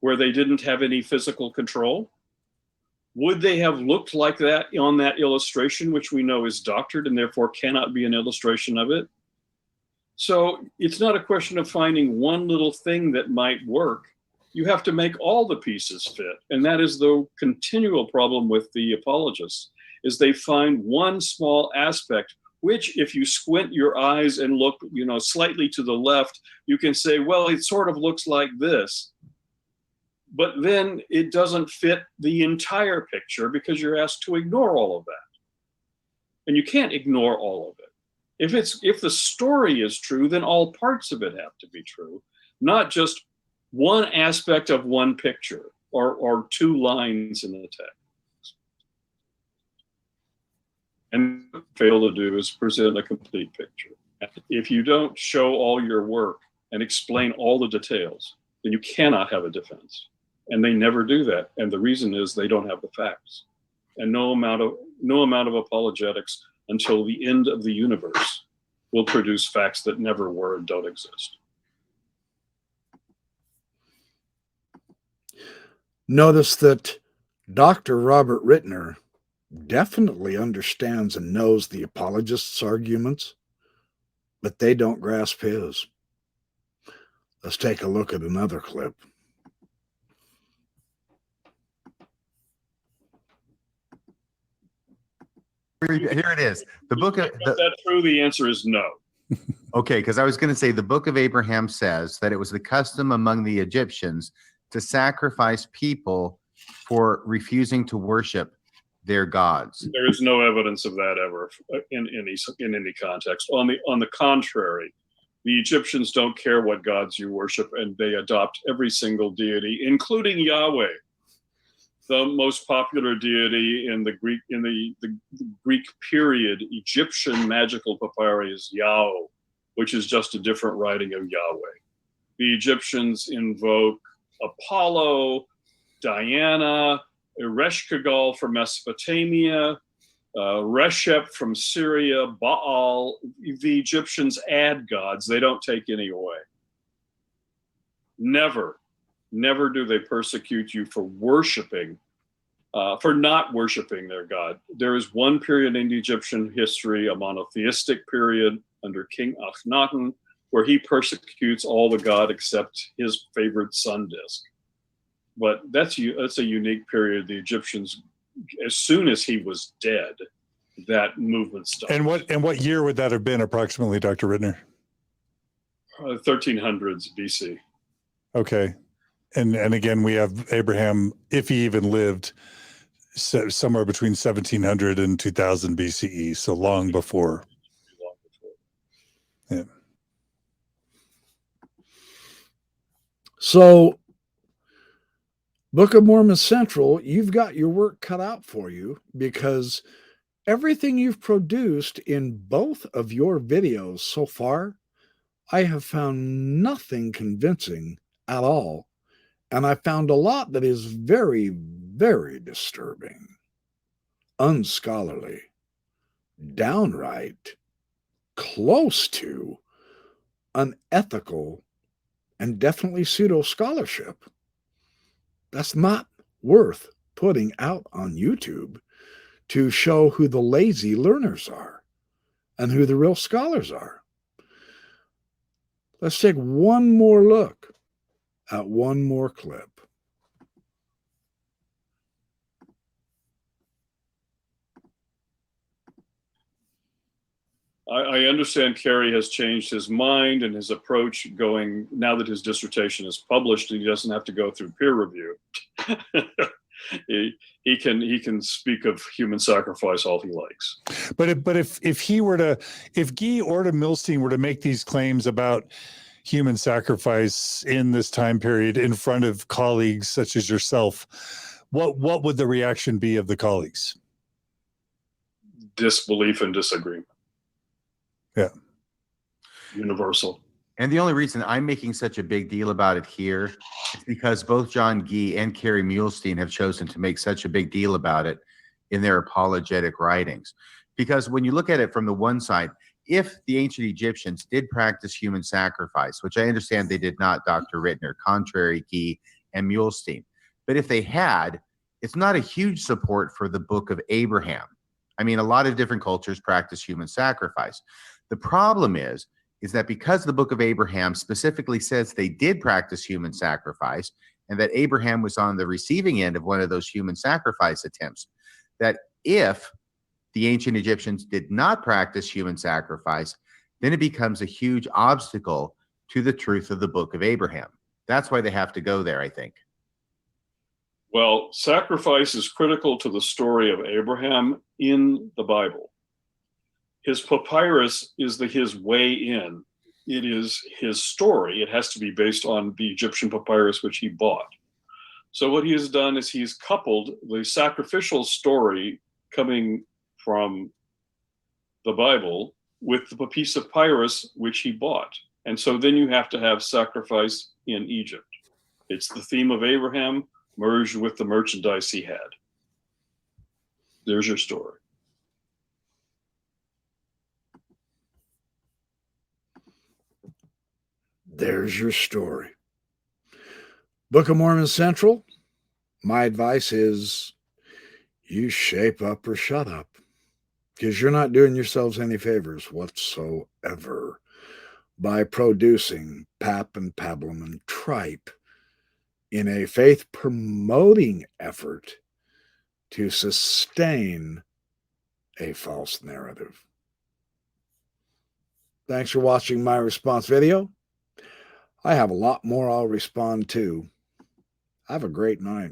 where they didn't have any physical control? Would they have looked like that on that illustration, which we know is doctored and therefore cannot be an illustration of it? So it's not a question of finding one little thing that might work. You have to make all the pieces fit. And that is the continual problem with the apologists, is they find one small aspect, which if you squint your eyes and look, slightly to the left, you can say, well, it sort of looks like this. But then it doesn't fit the entire picture because you're asked to ignore all of that. And you can't ignore all of it. If the story is true, then all parts of it have to be true, not just one aspect of one picture or two lines in the text. And what they fail to do is present a complete picture. If you don't show all your work and explain all the details, then you cannot have a defense. And they never do that. And the reason is they don't have the facts. And no amount of apologetics until the end of the universe will produce facts that never were and don't exist. Notice that Dr. Robert Rittner definitely understands and knows the apologists' arguments, but they don't grasp his. Let's take a look at another clip. Here it is. The book of Is that true? The answer is no. Okay, because I was going to say the book of Abraham says that it was the custom among the Egyptians to sacrifice people for refusing to worship their gods. There is no evidence of that ever in any context. On the contrary, the Egyptians don't care what gods you worship, and they adopt every single deity, including Yahweh. The most popular deity in the Greek period Egyptian magical papyri is Yao, which is just a different writing of Yahweh. The Egyptians invoke Apollo, Diana, Ereshkigal from Mesopotamia, Reshep from Syria, Baal. The Egyptians add gods. They don't take any away. Never do they persecute you for not worshiping their God. There is one period in Egyptian history, a monotheistic period under King Akhenaten, where he persecutes all the god except his favorite sun disk. But that's a unique period. The Egyptians, as soon as he was dead, that movement stopped. And what year would that have been approximately, Dr. Rittner? 1300s BC. Okay. And again, we have Abraham, if he even lived, somewhere between 1700 and 2000 BCE, so long before. Long before. Yeah. So, Book of Mormon Central, you've got your work cut out for you, because everything you've produced in both of your videos so far, I have found nothing convincing at all. And I found a lot that is very, very disturbing, unscholarly, downright close to unethical, and definitely pseudo scholarship. That's not worth putting out on YouTube to show who the lazy learners are and who the real scholars are. Let's take one more look at one more clip. I understand Kerry has changed his mind and his approach going, now that his dissertation is published, he doesn't have to go through peer review. he can speak of human sacrifice all he likes. But if Guy or Milstein were to make these claims about human sacrifice in this time period in front of colleagues such as yourself, what would the reaction be of the colleagues? Disbelief and disagreement. Yeah. Universal. And the only reason I'm making such a big deal about it here is because both John Guy and Kerry Muhlestein have chosen to make such a big deal about it in their apologetic writings. Because when you look at it from the one side, if the ancient Egyptians did practice human sacrifice, which I understand they did not, Dr. Rittner, contrary Guy and Muhlestein, but if they had, it's not a huge support for the Book of Abraham. I mean, a lot of different cultures practice human sacrifice. The problem is that because the Book of Abraham specifically says they did practice human sacrifice, and that Abraham was on the receiving end of one of those human sacrifice attempts, that if the ancient Egyptians did not practice human sacrifice, then it becomes a huge obstacle to the truth of the Book of Abraham. That's why they have to go there, I think. Well, sacrifice is critical to the story of Abraham in the Bible. His papyrus is his way in. It is his story. It has to be based on the Egyptian papyrus, which he bought. So what he has done is he's coupled the sacrificial story coming from the Bible with the piece of papyrus, which he bought. And so then you have to have sacrifice in Egypt. It's the theme of Abraham merged with the merchandise he had. There's your story. There's your story. Book of Mormon Central, my advice is you shape up or shut up, because you're not doing yourselves any favors whatsoever by producing pap and pablum and tripe in a faith-promoting effort to sustain a false narrative. Thanks for watching my response video. I have a lot more I'll respond to. Have a great night.